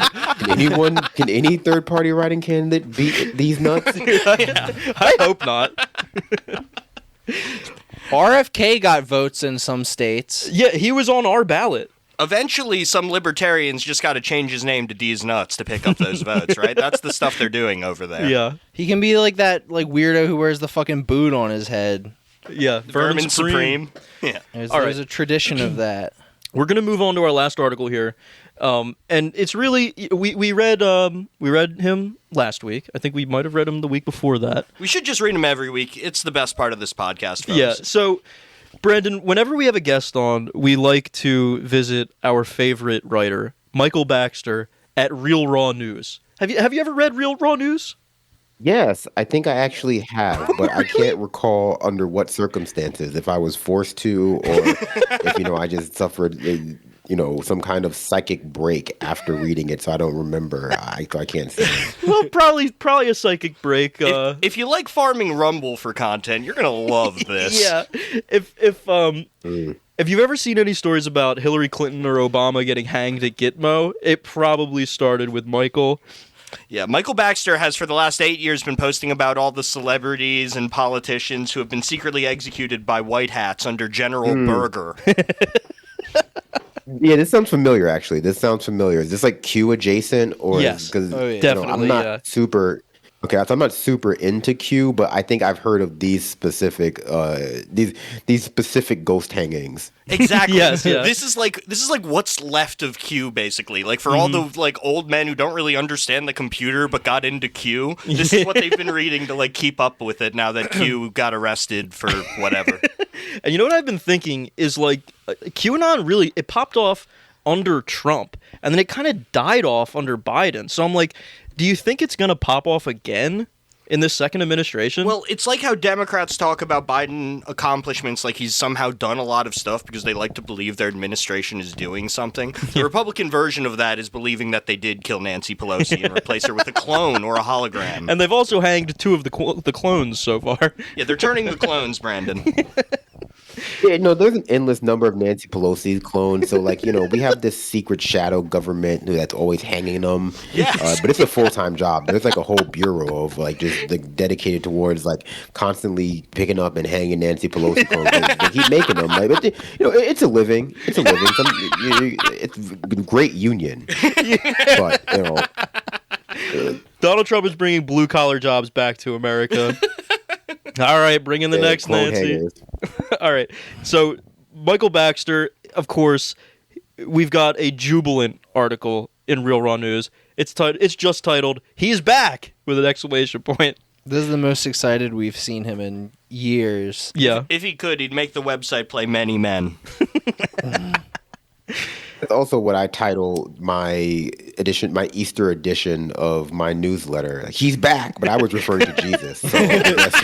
Can any third party writing candidate beat these nuts? I hope not. RFK got votes in some states. Yeah, he was on our ballot. Eventually, some libertarians just got to change his name to D's Nuts to pick up those votes, right? That's the stuff they're doing over there. Yeah. He can be like that weirdo who wears the fucking boot on his head. Yeah. Vermin Supreme. Yeah. There's a tradition of that. We're gonna move on to our last article here, and it's really we read him last week. I think we might have read him the week before that. We should just read him every week. It's the best part of this podcast, folks. Yeah. So, Brandon, whenever we have a guest on, we like to visit our favorite writer, Michael Baxter, at Real Raw News. Have you ever read Real Raw News? Yes, I think I actually have, but I can't recall under what circumstances, if I was forced to, or if, I just suffered, some kind of psychic break after reading it, so I don't remember. I can't say. Well, probably a psychic break. If you like farming Rumble for content, you're gonna love this. Yeah. If you've ever seen any stories about Hillary Clinton or Obama getting hanged at Gitmo, it probably started with Michael. Yeah, Michael Baxter has for the last 8 years been posting about all the celebrities and politicians who have been secretly executed by white hats under General Berger. Yeah, this sounds familiar, actually. This sounds familiar. Is this like Q adjacent? Or Yes. Because Definitely, I'm not super... Okay, so I'm not super into Q, but I think I've heard of these specific these specific ghost hangings. Exactly. Yes, yeah. This is like what's left of Q, basically. Like for all the like old men who don't really understand the computer but got into Q, this is what they've been reading to like keep up with it now that Q got arrested for whatever. And you know what I've been thinking is like QAnon really it popped off under Trump and then it kind of died off under Biden. So I'm like, do you think it's going to pop off again in this second administration? Well, it's like how Democrats talk about Biden accomplishments like he's somehow done a lot of stuff because they like to believe their administration is doing something. The Republican version of that is believing that they did kill Nancy Pelosi and replace her with a clone or a hologram. And they've also hanged two of the clones so far. Yeah, they're turning the clones, Brandon. Yeah, no, there's an endless number of Nancy Pelosi clones. So, we have this secret shadow government that's always hanging them. Yes. But it's a full-time job. There's like a whole bureau of just dedicated towards constantly picking up and hanging Nancy Pelosi clones. They keep making them. But it's a living. It's a living. It's a great union. But Donald Trump is bringing blue-collar jobs back to America. All right, bring in the next Nancy. Hangers. All right. So, Michael Baxter, of course, we've got a jubilant article in Real Raw News. It's just titled, "He's Back!" with an exclamation point. This is the most excited we've seen him in years. Yeah. If he could, he'd make the website play Many Men. That's also what I title my Easter edition of my newsletter. He's back, but I was referring to Jesus. So I guess,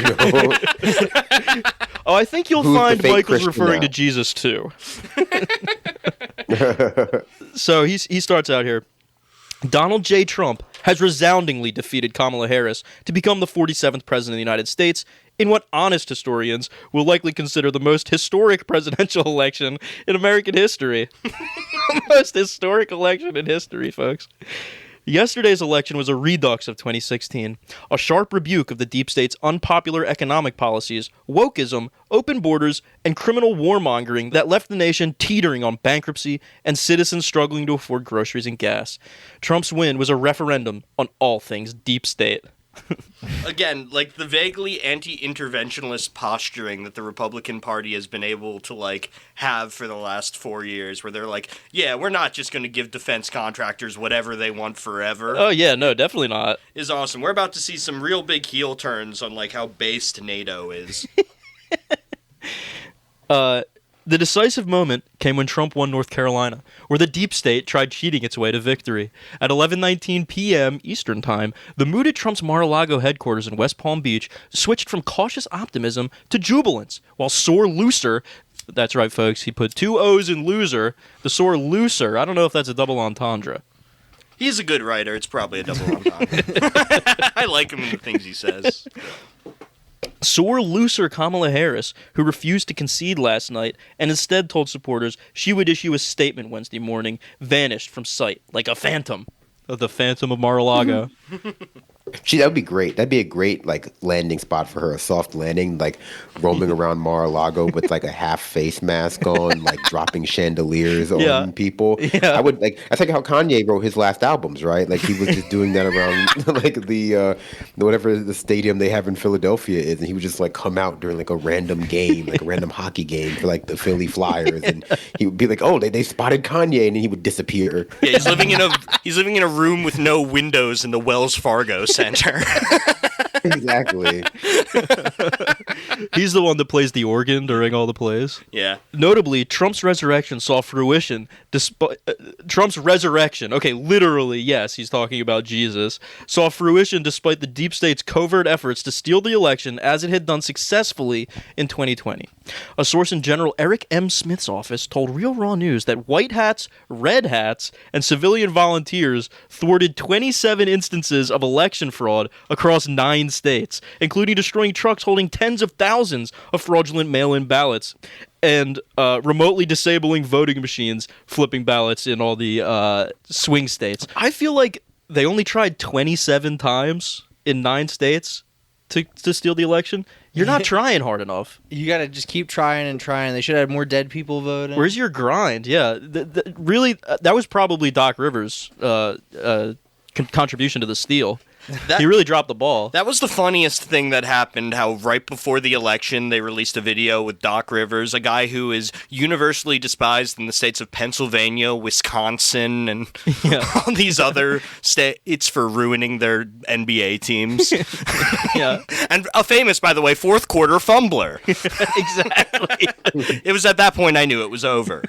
Oh, I think you'll Who's the find fake Michael's Christian referring now? to Jesus too. So he starts out here. Donald J. Trump has resoundingly defeated Kamala Harris to become the 47th president of the United States in what honest historians will likely consider the most historic presidential election in American history. The most historic election in history, folks. Yesterday's election was a redux of 2016, a sharp rebuke of the deep state's unpopular economic policies, wokeism, open borders, and criminal warmongering that left the nation teetering on bankruptcy and citizens struggling to afford groceries and gas. Trump's win was a referendum on all things deep state. Again, like the vaguely anti-interventionist posturing that the Republican Party has been able to have for the last 4 years, where they're like, yeah, we're not just going to give defense contractors whatever they want forever. Oh yeah, no, definitely not. Is awesome. We're about to see some real big heel turns on how based NATO is. The decisive moment came when Trump won North Carolina, where the deep state tried cheating its way to victory. At 11:19 p.m. Eastern Time, the mood at Trump's Mar-a-Lago headquarters in West Palm Beach switched from cautious optimism to jubilance, while sore loser, that's right, folks, he put 2 O's in loser, the sore loser, I don't know if that's a double entendre. He's a good writer. It's probably a double entendre. I like him in the things he says. Sore loser Kamala Harris, who refused to concede last night and instead told supporters she would issue a statement Wednesday morning, vanished from sight like a phantom. The Phantom of Mar-a-Lago. That would be great. That'd be a great like landing spot for her, a soft landing, like roaming around Mar-a-Lago with like a half face mask on, like dropping chandeliers on people. Yeah. I would like. That's like how Kanye wrote his last albums, right? Like he was just doing that around like the whatever the stadium they have in Philadelphia is, and he would just like come out during like a random game, like a random hockey game for like the Philly Flyers, and he would be like, "Oh, they spotted Kanye," and then he would disappear. Yeah, he's living in a room with no windows in the Wells Fargo Center. Exactly. He's the one that plays the organ during all the plays. Yeah. Notably, Trump's resurrection saw fruition despite Trump's resurrection. Okay, literally, yes, he's talking about Jesus. Saw fruition despite the deep state's covert efforts to steal the election, as it had done successfully in 2020. A source in General Eric M. Smith's office told Real Raw News that white hats, red hats, and civilian volunteers thwarted 27 instances of election fraud across 9 states, including destroying trucks holding tens of thousands of fraudulent mail-in ballots and remotely disabling voting machines, flipping ballots in all the swing states. I feel like they only tried 27 times in 9 states to steal the election. You're not trying hard enough. You gotta just keep trying and trying. They should have more dead people voting. Where's your grind? Yeah, really, that was probably Doc Rivers' contribution to the steal. He really dropped the ball. That was the funniest thing that happened, how right before the election they released a video with Doc Rivers, a guy who is universally despised in the states of Pennsylvania, Wisconsin, and all these other states for ruining their NBA teams. Yeah. And a famous, by the way, fourth quarter fumbler. Exactly. It was at that point I knew it was over.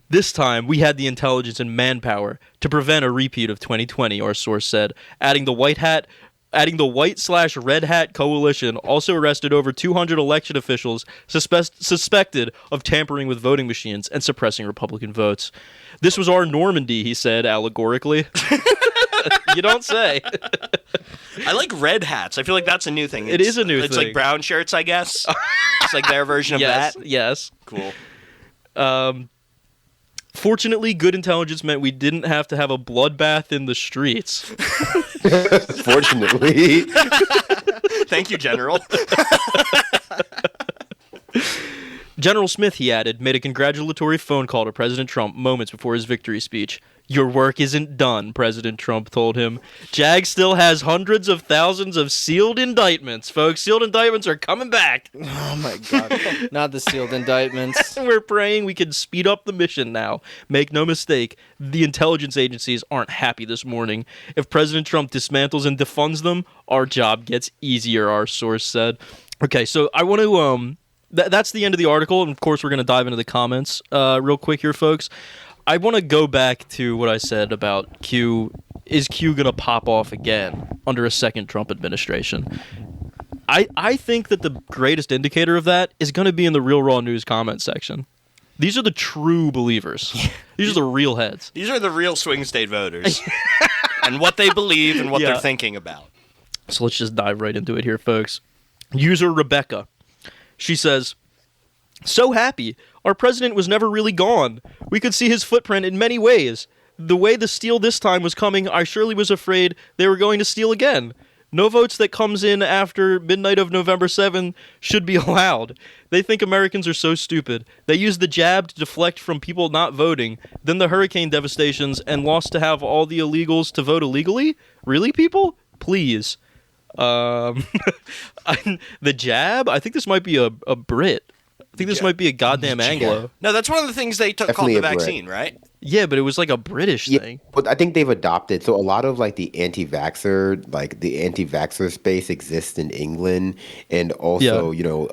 This time, we had the intelligence and manpower to prevent a repeat of 2020, our source said, adding the white/red hat coalition also arrested over 200 election officials suspected of tampering with voting machines and suppressing Republican votes. This was our Normandy, he said allegorically. You don't say. I like red hats. I feel like that's a new thing. It is a new thing. It's like brown shirts, I guess. It's like their version of Yes, that. yes. Cool. Fortunately, good intelligence meant we didn't have to have a bloodbath in the streets. Fortunately. Thank you, General. General Smith, he added, made a congratulatory phone call to President Trump moments before his victory speech. Your work isn't done, President Trump told him. JAG still has hundreds of thousands of sealed indictments, folks. Sealed indictments are coming back. Oh, my God. Not the sealed indictments. We're praying we can speed up the mission now. Make no mistake, the intelligence agencies aren't happy this morning. If President Trump dismantles and defunds them, our job gets easier, our source said. Okay, so I want to... That's the end of the article, and of course we're going to dive into the comments real quick here, folks. I want to go back to what I said about Q. Is Q going to pop off again under a second Trump administration? I think that the greatest indicator of that is going to be in the Real Raw News comment section. These are the true believers. These are the real heads. These are the real swing state voters. And what they believe and what they're thinking about. So let's just dive right into it here, folks. User Rebecca. She says, so happy. Our president was never really gone. We could see his footprint in many ways. The way the steal this time was coming, I surely was afraid they were going to steal again. No votes that comes in after midnight of November 7 should be allowed. They think Americans are so stupid. They use the jab to deflect from people not voting, then the hurricane devastations, and lost to have all the illegals to vote illegally? Really, people? Please. The jab? I think this might be a Brit. I think this might be a goddamn Anglo. No, that's one of the things they called the vaccine, right? Yeah, but it was like a British thing. But I think they've adopted. So a lot of like the anti-vaxxer space exists in England, and also you know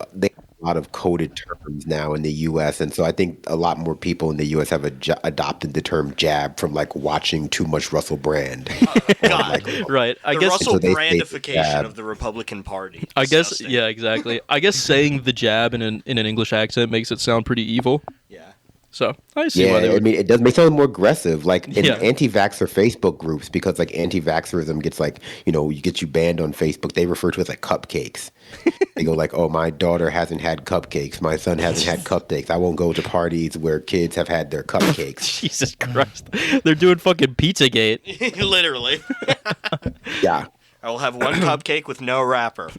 lot of coded terms now in the U.S., and so I think a lot more people in the U.S. have adopted the term jab from like watching too much Russell Brand. God. Right. I The guess Russell So they say Brandification jab. of the Republican Party. I guess Disgusting. yeah, exactly. I guess saying the jab in an English accent makes it sound pretty evil. Yeah. So I see Yeah, why they I would. mean, it does make sound more aggressive, like in Yeah. anti-vaxxer Facebook groups, because like anti-vaxxerism gets like, you get you banned on Facebook. They refer to it as like cupcakes. They go like, oh, my daughter hasn't had cupcakes. My son hasn't had cupcakes. I won't go to parties where kids have had their cupcakes. Jesus Christ, they're doing fucking Pizzagate. Literally. Yeah, I will have one cupcake with no wrapper.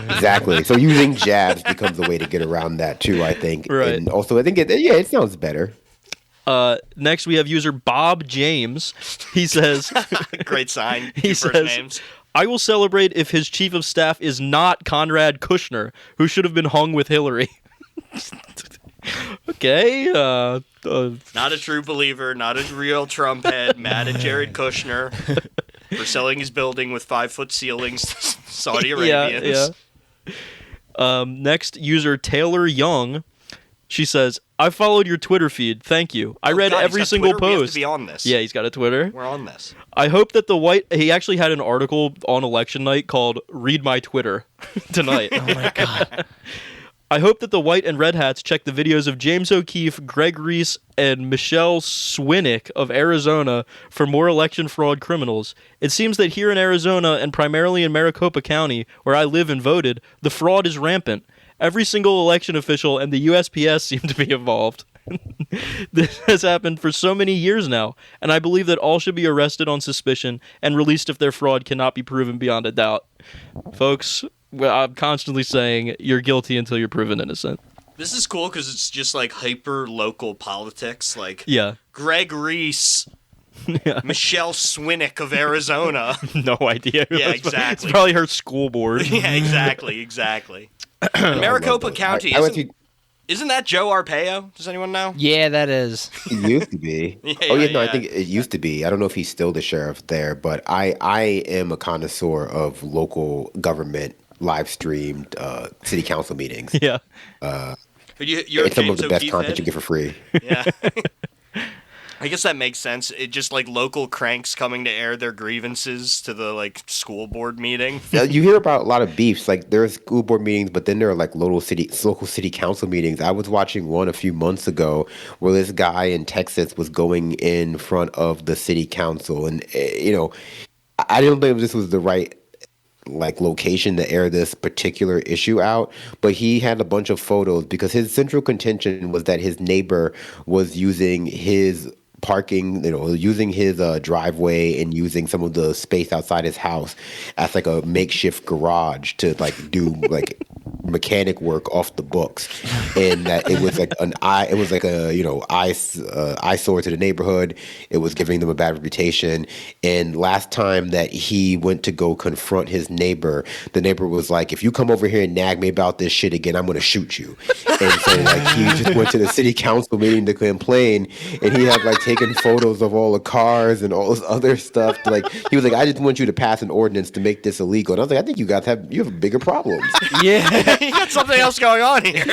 exactly. So using jabs becomes a way to get around that too, I think. Right. And also, I think it sounds better. Next, we have user Bob James. He says, Great sign. He Two first says- names. I will celebrate if his chief of staff is not Conrad Kushner, who should have been hung with Hillary. Okay. Not a true believer, not a real Trump head, mad at Jared Kushner for selling his building with 5-foot ceilings to Saudi Arabians. Yeah. Next, user Taylor Young. She says, I followed your Twitter feed. Thank you. I read God, he's every got single Twitter. We have post. to be on this. Yeah, he's got a Twitter. We're on this. I hope that he actually had an article on election night called Read My Twitter tonight. Oh my God. I hope that the white and red hats check the videos of James O'Keefe, Greg Reese, and Michelle Swinick of Arizona for more election fraud criminals. It seems that here in Arizona, and primarily in Maricopa County, where I live and voted, the fraud is rampant. Every single election official and the USPS seem to be involved. This has happened for so many years now, and I believe that all should be arrested on suspicion and released if their fraud cannot be proven beyond a doubt. Folks, I'm constantly saying you're guilty until you're proven innocent. This is cool because it's just like hyper local politics. Like Yeah. Greg Reese, Michelle Swinick of Arizona. No idea. Yeah, It's exactly. probably her school board. Yeah, exactly. Maricopa County, I went to. isn't that Joe Arpaio? Does anyone know? Yeah, that is. It used to be. Yeah, Oh yeah, yeah, no, I yeah. think it used to be. I don't know if he's still the sheriff there, but I am a connoisseur of local government live streamed city council meetings. Yeah. You're It's some of James the best O'Keefe content head? you get for free. Yeah. I guess that makes sense. It just like local cranks coming to air their grievances to the like school board meeting. Now, you hear about a lot of beefs. Like there's school board meetings, but then there are like local city council meetings. I was watching one a few months ago where this guy in Texas was going in front of the city council, and I didn't think this was the right like location to air this particular issue out, but he had a bunch of photos because his central contention was that his neighbor was using his parking, using his driveway and using some of the space outside his house as like a makeshift garage to like do like mechanic work off the books, and that it was like eyesore to the neighborhood. It was giving them a bad reputation. And last time that he went to go confront his neighbor, the neighbor was like, "If you come over here and nag me about this shit again, I'm gonna shoot you." And so like he just went to the city council meeting to complain, and he had like taken photos of all the cars and all this other stuff. Like he was like, "I just want you to pass an ordinance to make this illegal." And I was like, "I think you have bigger problems." Yeah. You got something else going on here.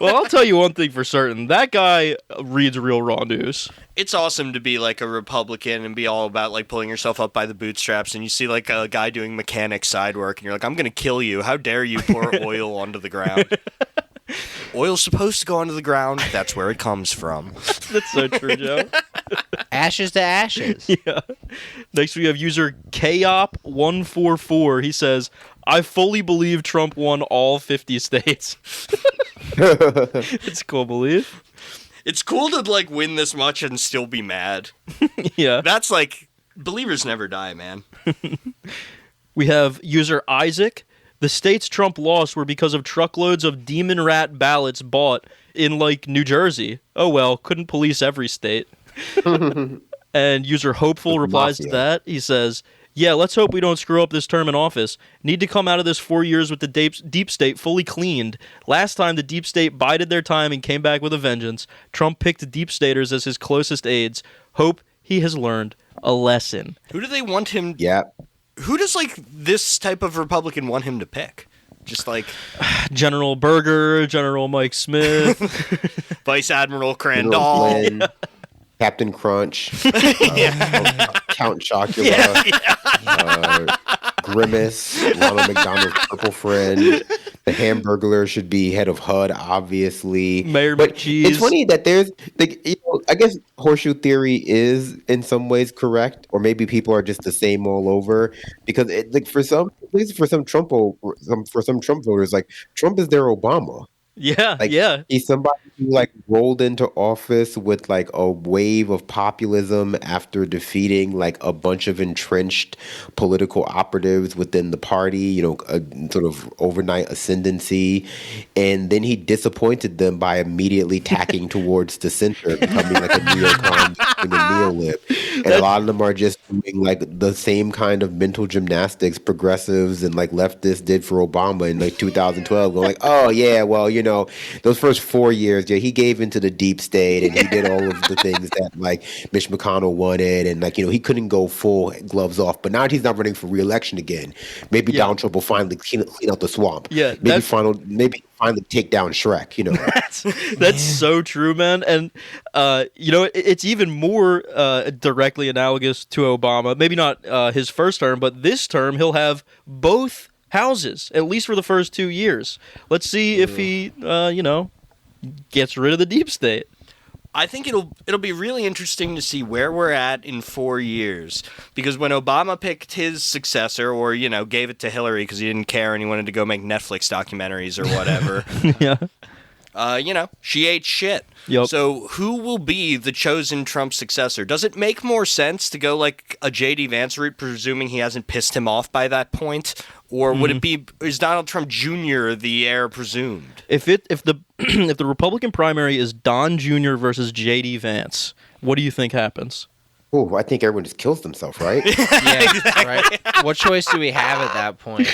Well, I'll tell you one thing for certain. That guy reads real raw news. It's awesome to be like a Republican and be all about like pulling yourself up by the bootstraps, and you see like a guy doing mechanic side work and you're like, I'm gonna kill you. How dare you pour oil onto the ground? Oil's supposed to go onto the ground. That's where it comes from. That's so true, Joe. Ashes to ashes. Yeah. Next, we have user KOP144. He says, I fully believe Trump won all 50 states. It's a cool belief. It's cool to like win this much and still be mad. Yeah. That's like, believers never die, man. We have user Isaac. The states Trump lost were because of truckloads of demon rat ballots bought in, like, New Jersey. Oh, well, couldn't police every state. And user Hopeful replies to that. He says, yeah, let's hope we don't screw up this term in office. Need to come out of this 4 years with the deep state fully cleaned. Last time, the deep state bided their time and came back with a vengeance. Trump picked deep staters as his closest aides. Hope he has learned a lesson. Who do they want him? Yeah. Who does like this type of Republican want him to pick? Just like General Berger, General Mike Smith. Vice Admiral General Crandall. Flynn, Captain Crunch, Count Chocula, Grimace, Ronald McDonald's Purple Friend. The Hamburglar should be head of HUD, obviously. Mayor But McCheese. it's funny that there's, like, I guess horseshoe theory is in some ways correct, or maybe people are just the same all over. Because for some Trump voters, like Trump is their Obama. Yeah, Like, yeah. he's somebody who like rolled into office with like a wave of populism after defeating like a bunch of entrenched political operatives within the party, a sort of overnight ascendancy. And then he disappointed them by immediately tacking towards the center, becoming like a neocon, becoming a neolib. And a lot of them are just doing like the same kind of mental gymnastics progressives and like leftists did for Obama in like 2012. Going like, oh yeah, well, those first 4 years, yeah, he gave into the deep state and he did all of the things that like Mitch McConnell wanted, and like he couldn't go full gloves off. But now he's not running for re-election again. Maybe Donald Trump will finally clean out the swamp. Yeah, maybe finally take down Shrek. That's so true, man. And it's even more directly analogous to Obama. Maybe not his first term, but this term he'll have both houses, at least for the first 2 years. Let's see if he gets rid of the deep state. I think it'll be really interesting to see where we're at in 4 years, because when Obama picked his successor, or gave it to Hillary because he didn't care and he wanted to go make Netflix documentaries or whatever, she ate shit. Yep. So who will be the chosen Trump successor? Does it make more sense to go like a J.D. Vance route, presuming he hasn't pissed him off by that point? Or would it be, is Donald Trump Jr. the heir presumed? If the Republican primary is Don Jr. versus J.D. Vance, what do you think happens? Oh, I think everyone just kills themselves, right? Yeah, right. What choice do we have at that point?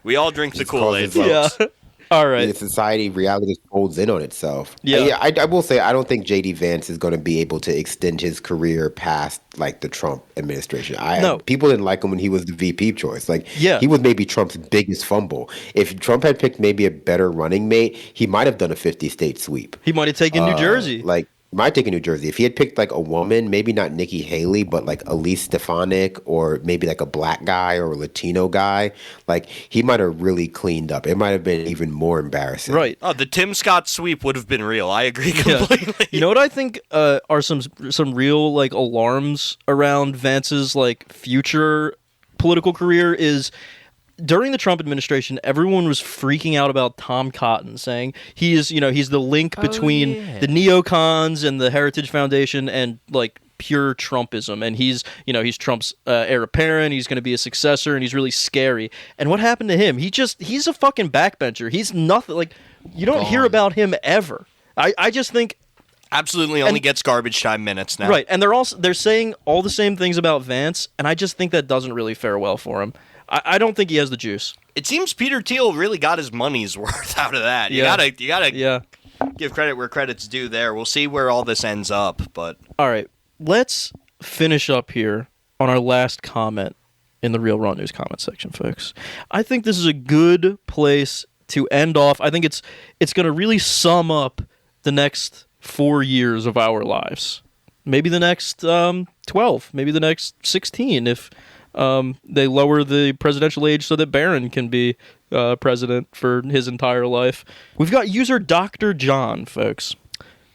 We all drink the Kool-Aid, causes, folks. All right. The society, reality just folds in on itself. Yeah. I will say I don't think J.D. Vance is going to be able to extend his career past like the Trump administration. No. People didn't like him when he was the VP choice. Like, yeah. He was maybe Trump's biggest fumble. If Trump had picked maybe a better running mate, he might have done a 50-state sweep. He might have taken New Jersey. Might take a New Jersey. If he had picked like a woman, maybe not Nikki Haley, but like Elise Stefanik, or maybe like a black guy or a Latino guy, like he might have really cleaned up. It might have been even more embarrassing. Right. Oh, the Tim Scott sweep would have been real. I agree completely. Yeah. You know what I think are some real like alarms around Vance's like future political career is, during the Trump administration, everyone was freaking out about Tom Cotton, saying he's the link between the neocons and the Heritage Foundation and like pure Trumpism, and he's Trump's heir apparent. He's going to be a successor, and he's really scary. And what happened to him? He's a fucking backbencher. He's nothing. Like, you don't hear about him ever. I just think absolutely only gets garbage time minutes now. Right, and they're saying all the same things about Vance, and I just think that doesn't really fare well for him. I don't think he has the juice. It seems Peter Thiel really got his money's worth out of that. You gotta give credit where credit's due there. We'll see where all this ends up, but all right, let's finish up here on our last comment in the Real Raw News comment section, folks. I think this is a good place to end off. I think it's going to really sum up the next 4 years of our lives. Maybe the next 12, maybe the next 16 if they lower the presidential age so that Barron can be president for his entire life. We've got user Dr. John, folks.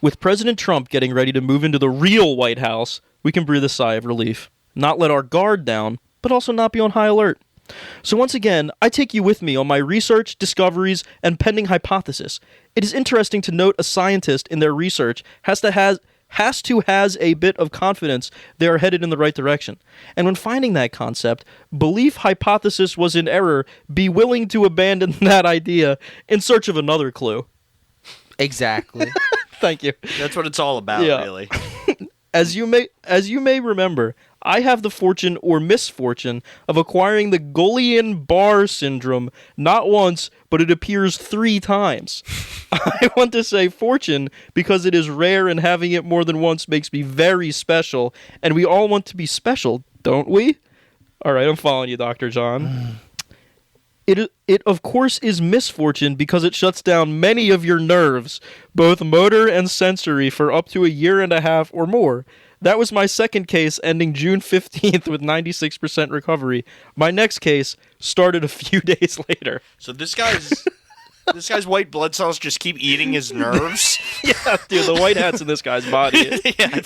With President Trump getting ready to move into the real White House, we can breathe a sigh of relief. Not let our guard down, but also not be on high alert. So once again, I take you with me on my research, discoveries, and pending hypothesis. It is interesting to note a scientist in their research has a bit of confidence they are headed in the right direction. And when finding that concept, belief hypothesis was in error, be willing to abandon that idea in search of another clue. Exactly. Thank you. That's what it's all about, really. As you may remember, I have the fortune or misfortune of acquiring the Guillain-Barré syndrome not once, but it appears 3 times. I want to say fortune because it is rare and having it more than once makes me very special, and we all want to be special, don't we? All right, I'm following you, Dr. John. It of course is misfortune because it shuts down many of your nerves, both motor and sensory, for up to a year and a half or more. That was my second case, ending June 15th with 96% recovery. My next case started a few days later. So this guy's white blood cells just keep eating his nerves. Yeah, dude, the white hat's in this guy's body. Yeah.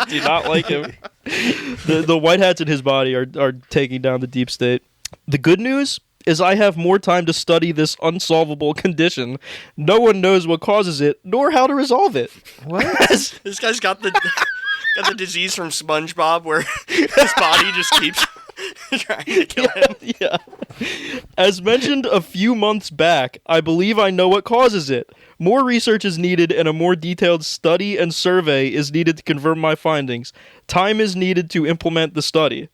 Do not like him. The white hats in his body are taking down the deep state. The good news is I have more time to study this unsolvable condition. No one knows what causes it, nor how to resolve it. What? This guy's got the disease from SpongeBob where his body just keeps trying to kill him. Yeah. As mentioned a few months back, I believe I know what causes it. More research is needed and a more detailed study and survey is needed to confirm my findings. Time is needed to implement the study.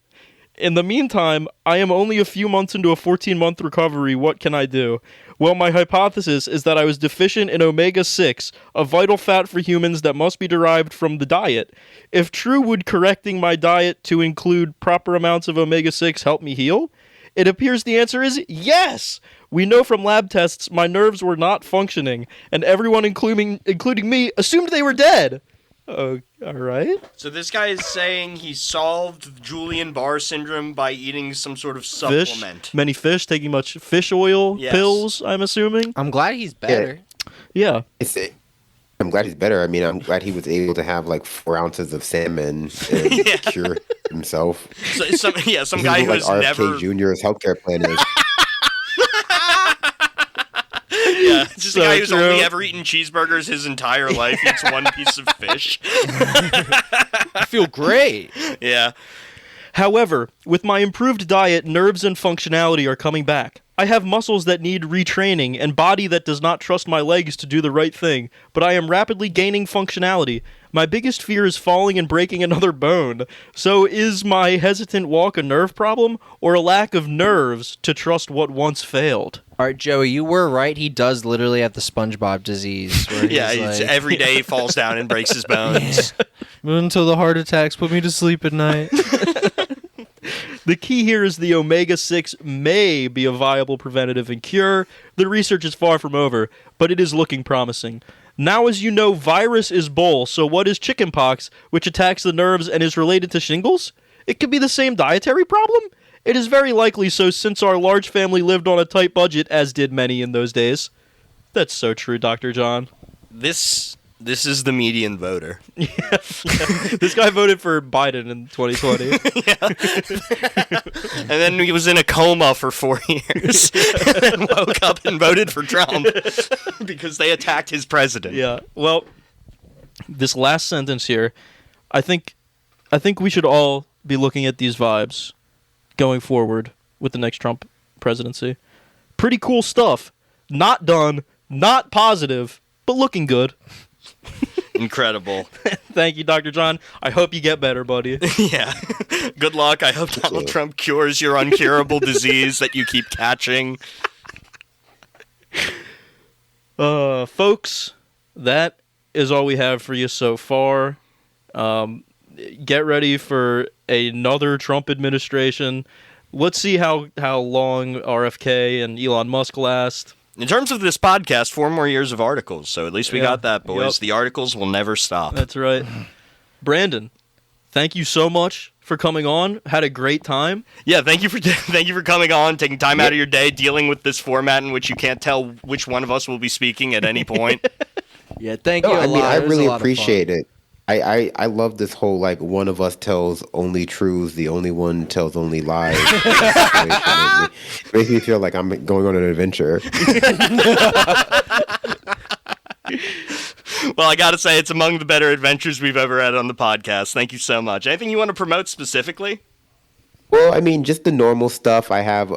In the meantime, I am only a few months into a 14-month recovery. What can I do? Well, my hypothesis is that I was deficient in omega-6, a vital fat for humans that must be derived from the diet. If true, would correcting my diet to include proper amounts of omega-6 help me heal? It appears the answer is yes! We know from lab tests my nerves were not functioning, and everyone, including me, assumed they were dead. Oh, all right. So this guy is saying he solved Guillain-Barré syndrome by eating some sort of supplement. Fish, many fish, taking much fish oil pills, I'm assuming. I'm glad he's better. Yeah. I'm glad he's better. I mean, I'm glad he was able to have like 4 ounces of salmon and cure himself. So, some guy who's RFK never Jr.'s healthcare plan is. Yeah, just So a guy who's true. only ever eaten cheeseburgers his entire life eats one piece of fish. I feel great. Yeah. However, with my improved diet, nerves and functionality are coming back. I have muscles that need retraining and body that does not trust my legs to do the right thing, but I am rapidly gaining functionality. My biggest fear is falling and breaking another bone. So is my hesitant walk a nerve problem or a lack of nerves to trust what once failed? All right, Joey, you were right. He does literally have the SpongeBob disease. Where Yeah, he's like, every day he falls down and breaks his bones. until the heart attacks put me to sleep at night. The key here is the omega-6 may be a viable preventative and cure. The research is far from over, but it is looking promising. Now, as you know, virus is bull, so what is chickenpox, which attacks the nerves and is related to shingles? It could be the same dietary problem? It is very likely so since our large family lived on a tight budget, as did many in those days. That's so true, Dr. John. This is the median voter. This guy voted for Biden in 2020. And then he was in a coma for 4 years. And then woke up and voted for Trump because they attacked his president. Yeah. Well, this last sentence here, I think we should all be looking at these vibes going forward with the next Trump presidency. Pretty cool stuff. Not done, not positive, but looking good. Incredible. Thank you, Dr. John. I hope you get better, buddy. Yeah. Good luck. I hope Donald Trump cures your uncurable disease that you keep catching. Folks, that is all we have for you so far. Get ready for another Trump administration. Let's see how long RFK and Elon Musk last. In terms of this podcast, 4 more years of articles, so at least we got that, boys. Yep. The articles will never stop. That's right. Brandon, thank you so much for coming on. Had a great time. Yeah, thank you for coming on, taking time out of your day, dealing with this format in which you can't tell which one of us will be speaking at any point. Yeah, thank you No, a I mean, lot. I It was a really lot of fun. appreciate it. I love this whole, like, one of us tells only truths, the only one tells only lies. It makes me feel like I'm going on an adventure. Well, I gotta say, it's among the better adventures we've ever had on the podcast. Thank you so much. Anything you want to promote specifically? Well, I mean, just the normal stuff. I have,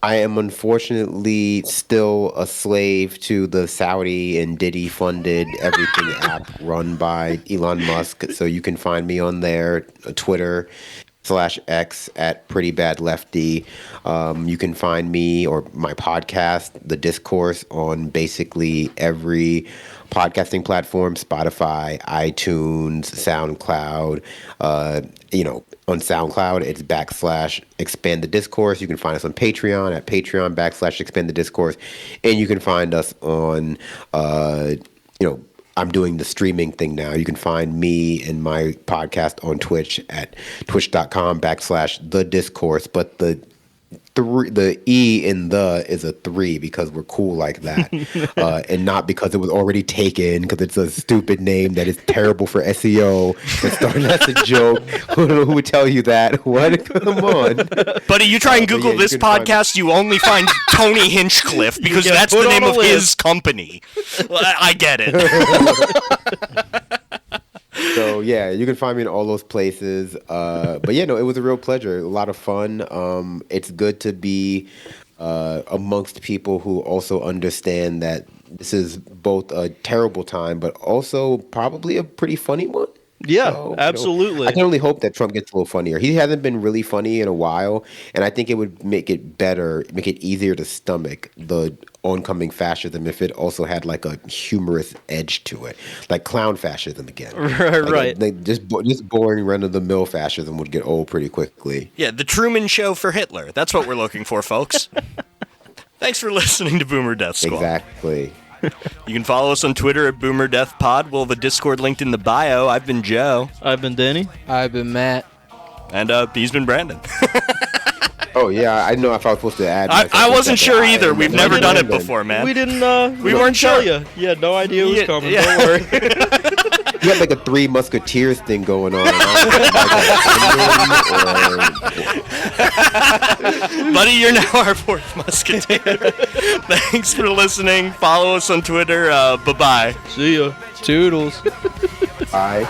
I am unfortunately still a slave to the Saudi and Diddy funded everything app run by Elon Musk. So you can find me on there, Twitter/X at Pretty Bad Lefty. You can find me or my podcast, The Discourse, on basically every podcasting platform: Spotify, iTunes, SoundCloud, on SoundCloud, it's /expand the discourse. You can find us on Patreon at Patreon /expand the discourse, and you can find us on I'm doing the streaming thing now. You can find me and my podcast on Twitch at twitch.com/the discourse, but the E in the is a 3 because we're cool like that, and not because it was already taken, because it's a stupid name that is terrible for SEO. It started as a joke. Who would tell you that? What? Come on. Buddy, you try and Google this podcast, you only find Tony Hinchcliffe, because that's the name of his company. Well, I get it. So yeah, you can find me in all those places. But yeah, no, it was a real pleasure. A lot of fun. It's good to be amongst people who also understand that this is both a terrible time, but also probably a pretty funny one. Yeah, So, absolutely. I can only hope that Trump gets a little funnier. He hasn't been really funny in a while, and I think it would make it better, make it easier to stomach the oncoming fascism if it also had like a humorous edge to it, like clown fascism again. Right. Just boring run-of-the-mill fascism would get old pretty quickly. Yeah, the Truman Show for Hitler. That's what we're looking for, folks. Thanks for listening to Boomer Death Squad. Exactly. You can follow us on Twitter at Boomer Death Pod. We'll have a Discord linked in the bio. I've been Joe. I've been Danny. I've been Matt. And he's been Brandon. Oh yeah, I know if I was supposed to add. I wasn't sure either. We've never done it before, man. We didn't. We weren't tell sure. you. You had no idea it was coming. Yeah. Don't worry. You had like a Three Musketeers thing going on. Buddy, you're now our fourth musketeer. Thanks for listening. Follow us on Twitter. Bye-bye. See ya. Toodles. Bye.